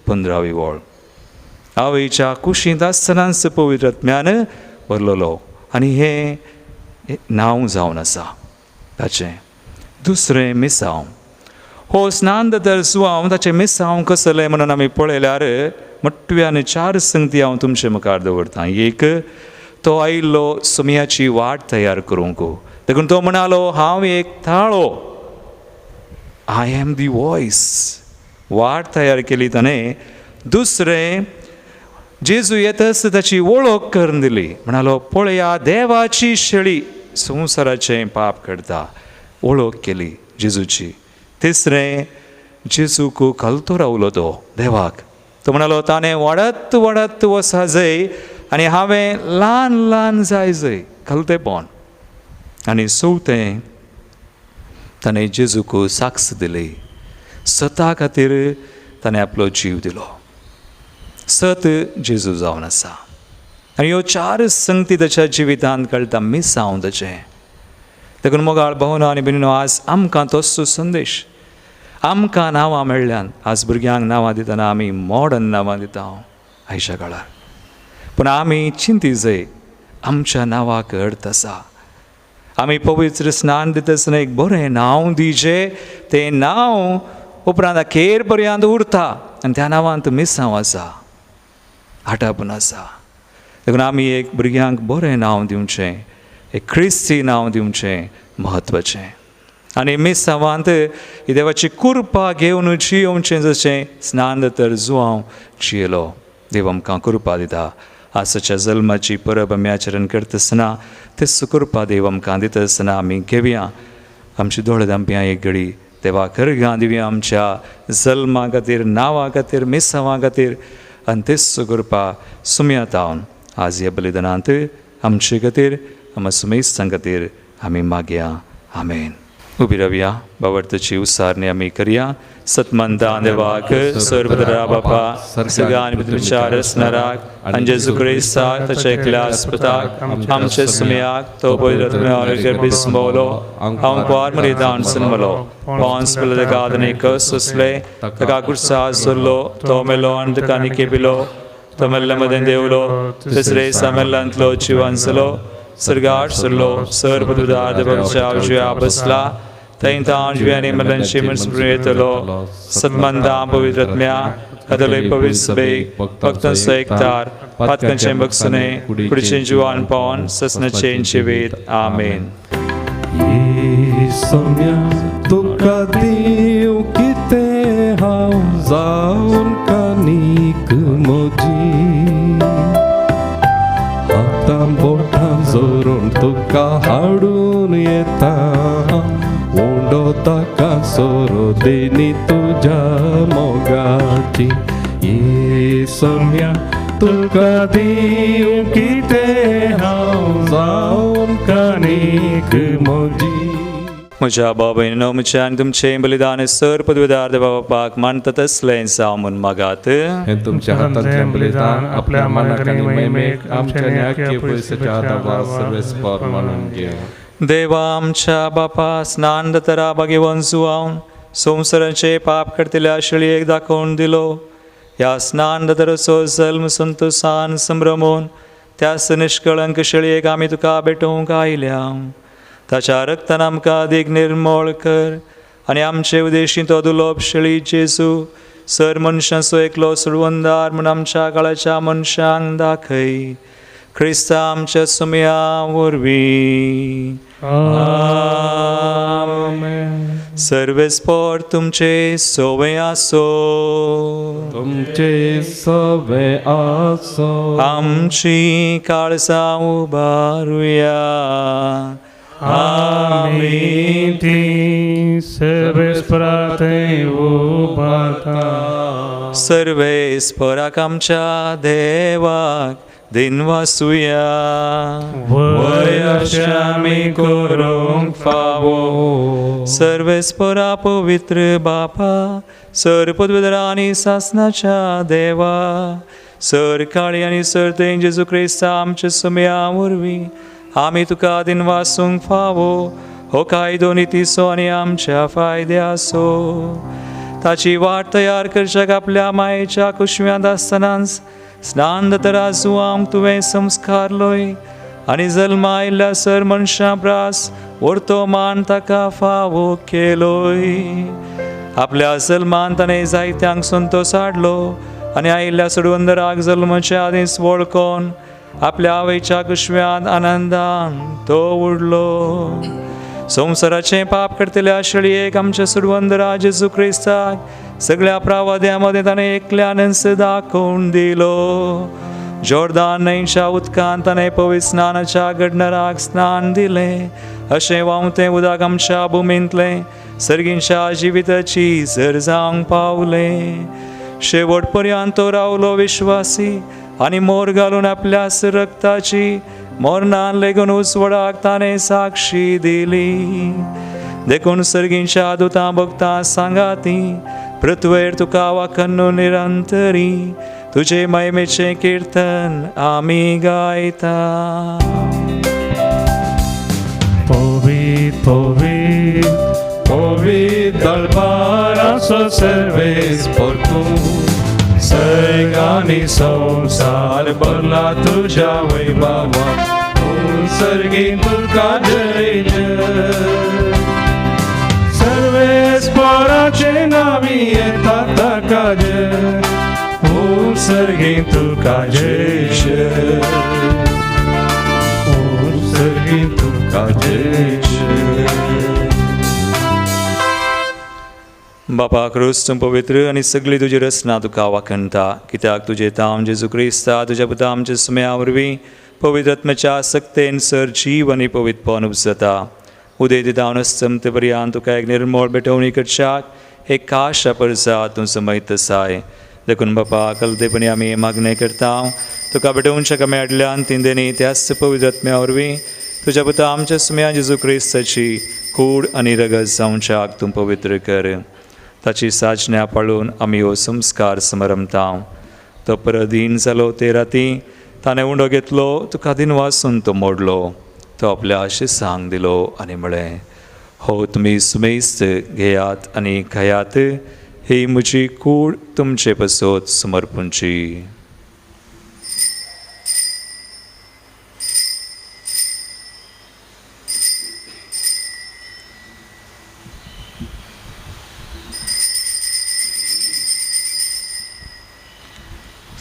15वी ओळ आवयच्या कुशींत आसतनाच पवित्र आत्म्यान भरलेलो आनी हें नांव जावन आसा ताचें दुसरें मिसांव हो स्नानदतर जुआंव ताचें मिसांव कसलें म्हणून आमी पळयल्यार मोठ्यान 4 संगती हांव तुमचे मुखार दवरतां एक तो आयिल्लो सुमयाची वाट तयार करूंक देखून तो म्हणालो हांव एक ताळो आय एम दी वॉयस वाट तयार केली ताणें दुसरें जेजू येताच ताची वळख करून दिली म्हणालो पळया देवाची शेळी संवसाराचें पाप करता वळख केली जेजूची तिसरें जेजूक कलतो रावलो तो देवाक तो म्हणालो ताणें वाडत वाडत वसा जाय आनी हांवें ल्हान ल्हान जाय जंय कलतेपण आनी चवथें ताणें जेजूक साक्ष दिली सता खातीर ताणें आपलो जीव दिलो सत जेजू जावन आसा आनी ह्यो 4 संगती ताच्या जिवितांत कळटा मिसांव ताचें देखून मोगाळ भावना आनी भयणीनो आज आमकां तसो संदेश आमकां नांवां मेळ्ळ्यान आज भुरग्यांक नांवां दितना आमी मॉडर्न नांवां दिता आयच्या काळार, पूण आमी चिंती जाय आमच्या नांवाक अर्थ आसा. आमी पवित्र स्नान दिता आसतना एक बरें नांव दिजें, तें नांव उपरांत अखेर पर्यंत उरता आनी त्या नांवांत मिसांव आसा, आटापण आसा. देखून आमी एक भुरग्यांक बरें नांव दिवचें, एक क्रिस्ती नांव दिवचें म्हत्वाचें. आनी मिसांवांत ही देवाची कृपा घेवन जियोवचें जशें स्नान तर जुवांव जियेलो. देव आमकां कृपा दिता. आसाच्या जल्माची परब आमी आचरण करता आसतना तेच कृपा देव आमकां दिता आसतना आमी घेवया आमची दोळे धांपया एक घडी देवाक अर्घां दिवया आमच्या जल्मा खातीर, नांवा खातीर, मिसांवा खातीर, आनी तेच कृपा सुमयात हांवन आज ह्या बलिदानांत आमचे खातीर, आमच्या सुमेस्तां खातीर आमी मागया. आमेन. उबी रावया. बाबर्तची उसारणी आमी करया. सतमंता देवाक सर्वदरा बापा सगळ्यां विचार असणाराक आनी जेजू क्रिस्ताक ताच्या एकल्या आस्पताक आमचे सुमयाक तो पवित्र बिस्मोलो हांव पार मरीत हांव सन्मलो पांच पिले गादने कसले ताका कुर्सा सोल्लो तो मेलो आनी ताका निकेबिलो तो मेल्ले मदें देवलो तिसरे सामेल्लांतलो जिवांसलो सर्गाट सरलो सर्वदुदार देवाच्या उजव्या बसला थंय तांजव्यानी मल्लांची मनस्प्रियेतलो सतमंदा पवित्रत्म्या कदले पवित्रबेक भक्तांचो एकतार पातकांचे बक्षणे कुडीचे जुवान पावन ससनाचे जिवीत. आमेन. येसम्या तुका देव कितें हांव जावन कानीक म्हजी हातां बोटां जोरून तुका हाडून येता उंडो ताका सोरो देनी तुज्या मोगाची. येसम्या तुका देव कितें हांव जावन कानीक म्हजी. म्हज्या बाबायनो म्हज्या आनी तुमचें बलिदान सर पदवीदार देवा बापाक मानता तसलें जावं म्हूण मागात. हे तुमच्या हातांतलें बलिदान आपल्या मनाक आनी मैमेक आमच्या न्याक्य पयसाच्या आदार सर्वेस्पर म्हणून घेव. देवा आमच्या बापा स्नान दतरा बागेवन जुवावन संवसाराचे पाप करतल्या शिळयेक दाखोवन दिलो. ह्या स्नान दतराचो जल्म संतोषान संभ्रमोवन त्या निश्कळंक शिळयेक आमी तुका भेटोवंक आयल्या. ताच्या रक्तान आमकां अदीक निर्मळ कर आनी आमचे उदेशी तो दुलोप शिळी जेजू सर मनशांचो एकलो सोडवंदार म्हूण आमच्या काळाच्या मनशांक दाखय. क्रिस्ता आमच्या सुमया वरवीं. आमेन. सर्वेस्पर तुमचे सोवे आसो. तुमचे सवे आसो. आमची काळजां उबारुया. आमीन. ती सर्वेस्पराते उबारता. सर्वेस्पराक आमच्या देवाक दिनवासुया. वय अशें आमी करूंक फावो. सर्वेस्परा पवित्र बापा सर पदवीधरा आनी सासनाच्या देवा सर काळी आनी सर तें जेजू क्रिस्ता आमच्या सुमया वरवीं आमी तुका दिनवासूंक फावो. हो कायदो नितीसो आनी आमच्या फायद्याचो. ताची वाट तयार करच्याक आपल्या मायेच्या कुशव्यांत आसतनाच स्नान दतरा जुवांक तुवें संस्कारलोय आनी जल्मा आयिल्ल्या सर मनशां प्रास व्हरतो मान ताका फावो केलोय. आपल्या जल्मान ताणें जायत्यांक संतोश हाडलो आनी आयिल्ल्या सोडवंदराक जल्माच्या आदींच वळखोन आपल्या आवयच्या कुशव्यांत आनंदान तो उडलो. संवसाराचें पाप करतल्या शिळयेक आमच्या सोडवंदरा जेजू क्रिस्ताक सगळ्या प्रावाद्यां मदें ताणें एकल्यानच दाखोवन दिलो. जॉर्दान न्हंयच्या उदकांत ताणें पवित्र स्नानाच्या घडणाराक स्नान दिलें. अशें व्हांवतें उदक आमच्या भुमींतलें सर्गींच्या जिविताची झर जावंक पावलें. शेवट पर्यंत तो रावलो विश्वासी आनी मोर घालून आपल्या रक्ताची मोरणान लेगून उसवडाक ताणें साक्षी दिली. देखून सर्गींच्या दुतां भक्तां सांगाती पृथ्वेर तुका वाखण्णू निरंतरी तुजे महिमेचें कीर्तन आमी गायता. पवित्र पवित्र Ouvi dalbaraso serves por tu सैगानी संसार भरला तुझ्या वैभवा उत्सर्गी तुका जय जय सर्वेस पराचे नावी येतात ताका जय उत्सर्गी तुका जय जय उत्सर्गी तुका जय जय बापा क्रूस तूं पवित्र आनी सगळी तुजी रचना तुका वाखणटा कित्याक तुजें ताम जेजू क्रिस्ता तुज्या पुता आमच्या सुम्या वरवीं पवित्र आत्म्याच्या सक्तेन सर जीव आनी पवित्रपण उपजता उदय दिता अस्तंत पर्यंत तुका एक निर्मळ बेटवणी करच्याक एक काशा परसा तूं समयत आसाय देखून बापा कलतेपणी आमी मागणें करता तुका बेटवूंच्या मेळटल्यान तिंदेनी त्याच पवित्र आत्म्या वरवीं तुज्या पुता आमच्या सुम्या जेजू क्रिस्ताची कूड आनी रगत जावच्याक तूं पवित्र कर ताची साजण्या पाळून आमी हो संस्कार समरमता तो परधीन जालो ते राती ताणें उंडो घेतलो तुका दिन वासून तो मोडलो तो आपल्या आशिसांक दिलो आनी म्हळें हो तुमी सुमेस्त घेयात आनी खायात ही म्हजी कूड तुमचे पसोत समर्पूंची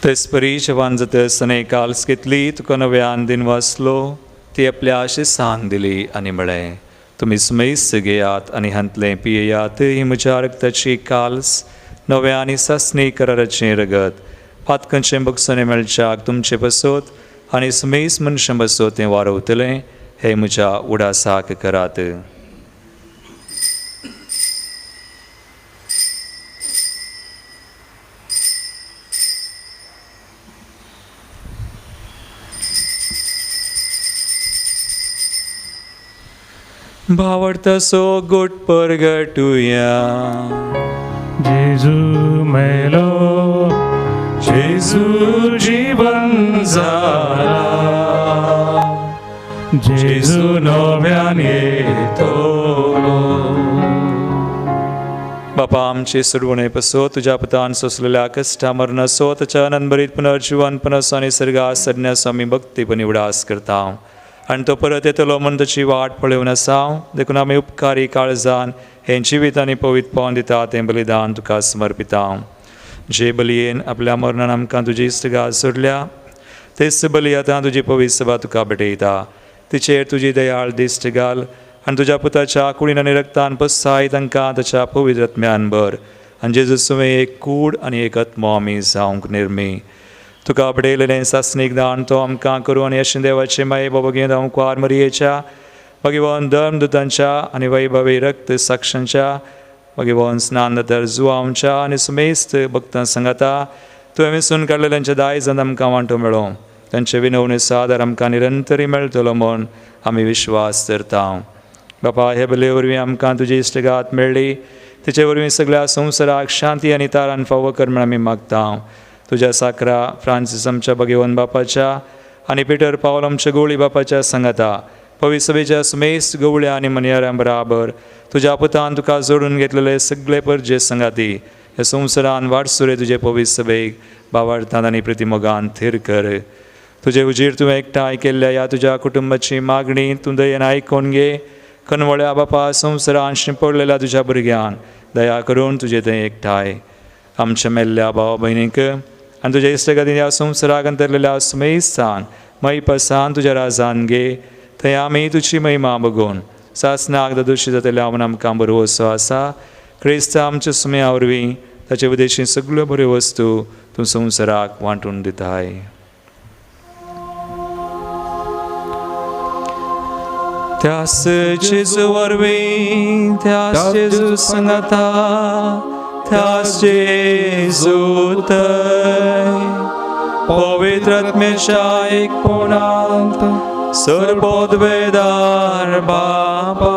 तेसपरी जवान जातसताना काल्स घेतली तुका नव्यान दिन वाचलो ती आपल्या आशिसांक दिली आनी म्हळें तुमी सुमेस्त घेयात आनी हांतलें पियेयात ही म्हज्या रगताची काल्स नव्या आनी सासणी कराराचें रगत पातकांचें बगसोने मेळच्याक तुमचे बसोत आनी सुमेस्त मनशां बसोत तें वारवतलें हें म्हज्या उडासाक करात भावडता सो गोट परगटुया जेजू मेलो जेजू जीवन जाला जेजू नव्यान येतलो बापा आमचे सुरवणे पसो तुझ्या पतान सोसलेल्या कष्टा मरणा सो ताच्या आनंदभरीत पुनर्जीवन पनस आनी सर्गा सडण्याचो आमी भक्तीपणी उडास करता आनी तो परत येतलो म्हण ताची वाट पळोवन आसा देखून आमी उपकारी काळजान हें जिवीत आनी पवित्रपण दिता तें बलिदान तुका समर्पिता जे बलयेन आपल्या मरणान आमकां तुजी इश्टगाळ सोडल्या तेच बली आतां तुजी पवित्र सभा तुका भेटयता तिचेर तुजी दयाळ दिश्ट घाल आनी तुज्या पुताच्या कुडीन आनी रक्तान पसाय तांकां ताच्या पवित्र आत्म्यान भर आनी जेजू सुवें एक कूड आनी एक आत्मो आमी जावंक निर्मी तुका बडयलेलें सासणीक दान तो आमकां करूं आनी अशें देवाचे माये बाबा घेवन कुंवार मरयेच्या भगवान धर्मदुतांच्या आनी वैभवी रक्त साक्षांच्या भगवान स्नानदातर जुवांच्या आनी सुमेस्त भक्तां सांगाता तुवें विसरून काडलेल्यांच्या दायजांत आमकां वांटो मेळो तांचे विनवणे सादर आमकां निरंतरी मेळटलो म्हूण आमी विश्वास धरता बापा हे बले वरवीं आमकां तुजी इश्टगात मेळ्ळी तिचे वरवीं सगळ्या संवसाराक शांती आनी तारान फावो कर म्हण आमी मागता तुज्या साकरा फ्रांसीस आमच्या भगवान बापाच्या आनी पिटर पावल आमच्या गवळी बापाच्या सांगाता पवित्र सभेच्या सुमेस्त गवळ्या आनी मनयाऱ्यां बराबर तुज्या पुतान तुका जोडून घेतलेले सगळे परजे संगाती हे संवसारान वाडसुरे तुजे पवित्र सभेक भावार्थांत आनी प्रतिमोगान थीर कर तुजे उजीर तुवें एकठांय केल्ल्या ह्या तुज्या कुटुंबाची मागणी तूं दयेन आयकून घे कनवळ्या बापा संवसारान शिंपडलेल्या तुज्या भुरग्यान दया करून तुजे थंय एकठांय आमच्या मेल्ल्या भाव भयणीक आनी तुज्या इश्टगातीन ह्या संवसाराक अंतरलेल्या सुमेस्तान मैपसान तुज्या राजान घे थंय आमी तुजी महिमा बघून सासनाक दोशी जातल्या म्हूण आमकां बरो असो आसा क्रिस्ता आमच्या सुम्या वरवीं ताचे उद्देशी सगळ्यो बऱ्यो वस्तू तूं संवसाराक वांटून दिताय त्यास जेजू वरवीं त्यास जेजू सांगाता त्यास जेजू थंय पवित्र आत्म्याच्या एकपणांत सर्वोद्वेदार बापा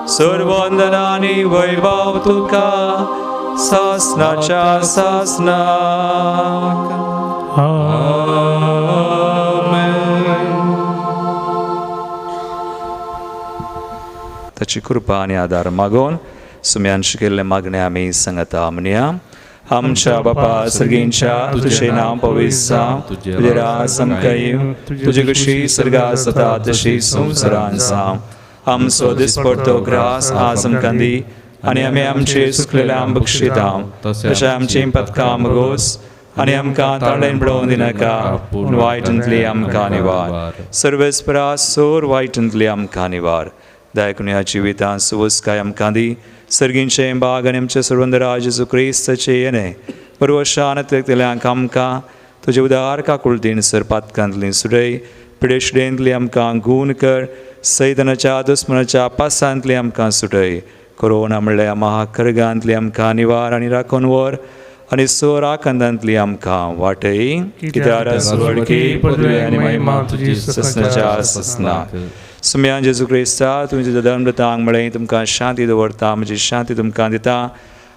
सर्ववंदनांनी वैभव तुका सासनाच्या सासनाक ताची कृपा आनी आदार मागोवन सुम्यान शिकयल्ले मागणे आमी सांगता म्हणया. आमच्या बापा सर्गींच्या तुझे नाव पवित्र जावं, तुझे राज आमकां येवं, तुजी कशी स्वर्गांत जाता तशी संवसारांत जावं. आमचो दिसपडटो ग्रास आज आमकां दी, आनी आमी आमचे सुकलेल्यांक बक्षिता, तशें आमची पथकां मागोस, आनी आमकां ताळेन पडोवंक दिनाका, पूण वायटांतली आमकां निवार. सर्वेस्परा सोर वायटांतली आमकां निवार. दायकुन्या जिवितांत सुवस्काय आमकां दी, सर्गींचे बाग आनी आमचे सर्वंदराज जेजू क्रिस्ताचे येणे परवशान तेल्यांक आमकां तुजे उदार काकुळटीन सर पातकांतली सुरय, पिडेशडेंतली आमकां गूण कर, सैतानाच्या दुस्मनाच्या पासांतली आमकां सुटय. कोरोना म्हणल्यार महाकरगांतली आमकां निवार आनी राखून वर, आनी सोर आकांतांतली आमकां वाटय. कित्याक सुवडकी पदवी आनी महिमा तुजी ससनाच्या ससना. सुम्यान जेजू क्रिस्ता तुमी तुज्या धर्मतांक म्हळें तुमकां शांती दवरता, म्हजी शांती तुमकां दिता.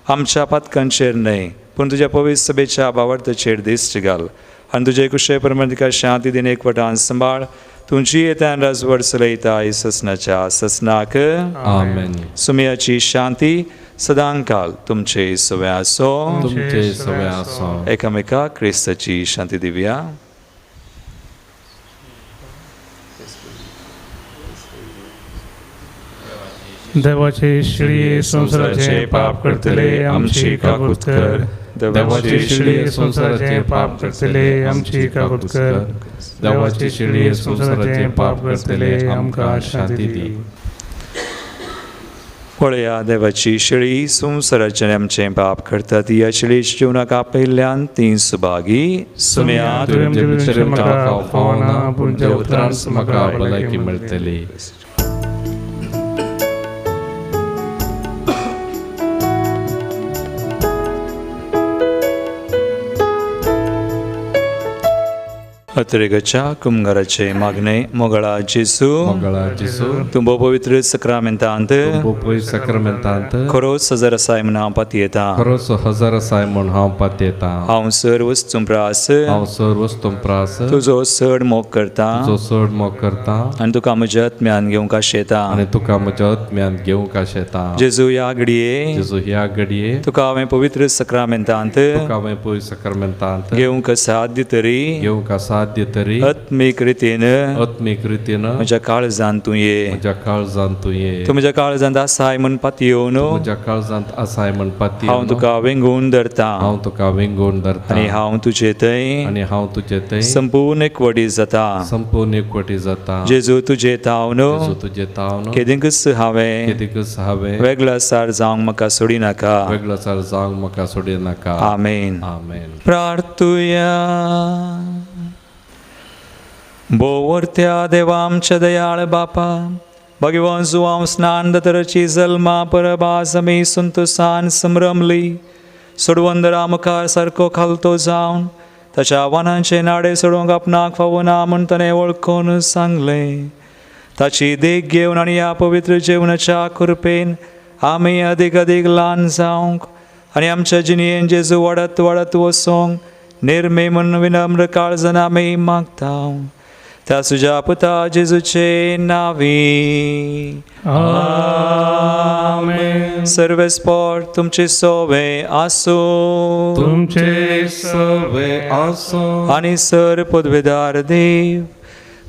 आमच्या पातकांचेर न्हय पूण तुज्या पवित्र सभेच्या बावर्ताचेर दिश्ट घाल, आनी तुजे कुशे प्रमाणे तिका शांती दिन एकवटान सांबाळ. तुमची येतान राजवट चलयता ससनाच्या ससनाक. आमेन. सुम्याची शांती सदांकाल तुमचे सवे आसो. तुमचे सवे आसो. एकामेकाक क्रिस्ताची शांती दिवया. देवाचे शिळये संसाराचे पाप करतले आमची काकूत कर. देवाचे शिळये संसाराचे पाप करतले आमची काकूत कर. देवाचे शिळये संसाराचे पाप करतले आमकां शांती दी. पळया देवाची शिळी संसाराचे आमचे पाप करतात. ह्या शिळीच्या जिवनाक आपयल्ल्यान ती सुभागी. सुम्या तुमचे भितर म्हाका पावना, पूण तुमच्या उतरांत म्हाका भलायकी मेळटली. अत्रेगच्या कुमगाराचे मागणे मोगळा जेसू. मंगळा जेसू. तुंबो पवित्र सक्रामेंतांत पवित्र सक्रामेंतांत खरोच हजार आसाय म्हूण हांव पातयेता. खरोच हजार आसाय म्हूण हांव पातयेता. हांव सर वस्तू प्रास हांव सर वस्तू प्रास तुजो चड मोग करता, तुजो चड मोग करता, आनी तुका म्हज्या आत्म्यान घेवंक आशेता. आनी तुका म्हज्या आत्म्यान घेवंक आशेता. जेजू ह्या घडये जेजू ह्या घडये तुका हांवें पवित्र सक्रामेंतांत तुका हांवें पवित्र सक्रामेंतांत घेवंक साध्य तरी घेवंक साध्य तरी आत्मीक रितीन आत्मीक रितीन म्हज्या काळजांत तूं ये. म्हज्या काळजांत तूं ये. तूं म्हज्या काळजांत आसाय म्हूण पातयेवन म्हज्या काळजांत आसाय म्हूण पातयेवन हांव तुका वेंगून धरता, हांव तुका वेंगून धरता, आनी हांव तुजे थंय आनी हांव तुजे थंय संपूर्ण एकवटी जाता. संपूर्ण एकवटी जाता. जेजू तुजे तावन जेजू तुजे तावन केदिकच हांवें केदिकच हांवें वेगळो सार जावंक म्हाका सोडी नाका. वेगळो सार जावंक म्हाका सोडी नाका. आमेन. आमेन. प्रार्थुया. बोवर्त्या देवा आमच्या दयाळ बापा, भगवान जुवांव स्नान दतरची जल्मा परभास आमी संतोषान संभ्रमली. सोडवंदरा मुखार सारको खालतो जावन ताच्या वानांचे नाडे सोडूंक आपणाक फावना म्हूण ताणें वळखून सांगलें. ताची देख घेवन आनी ह्या पवित्र जेवणाच्या कृपेन आमी अदीक अदीक ल्हान जावंक आनी आमच्या जिणेन जेजू वाडत वाडत वचोंक निर्मे म्हूण विनम्र काळजान आमी मागता. त्या तुज्या पुता जेजूचे नावी. आमेन. सर्वेस्पर तुमचे सोवे आसो. तुमचे सवे आसो. आनी सर पदवेदार देव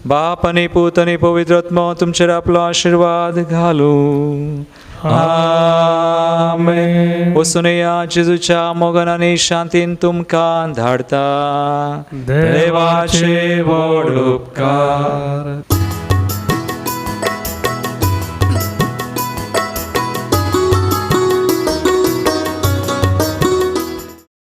बाप आनी पूत आनी पवित्र आत्मा तुमचेर आपलो आशिर्वाद घालू. आमेन. वचून या जेजूच्या मोगान आनी शांतीन तुमकां धाडता. देवाचे व्हड उपकार.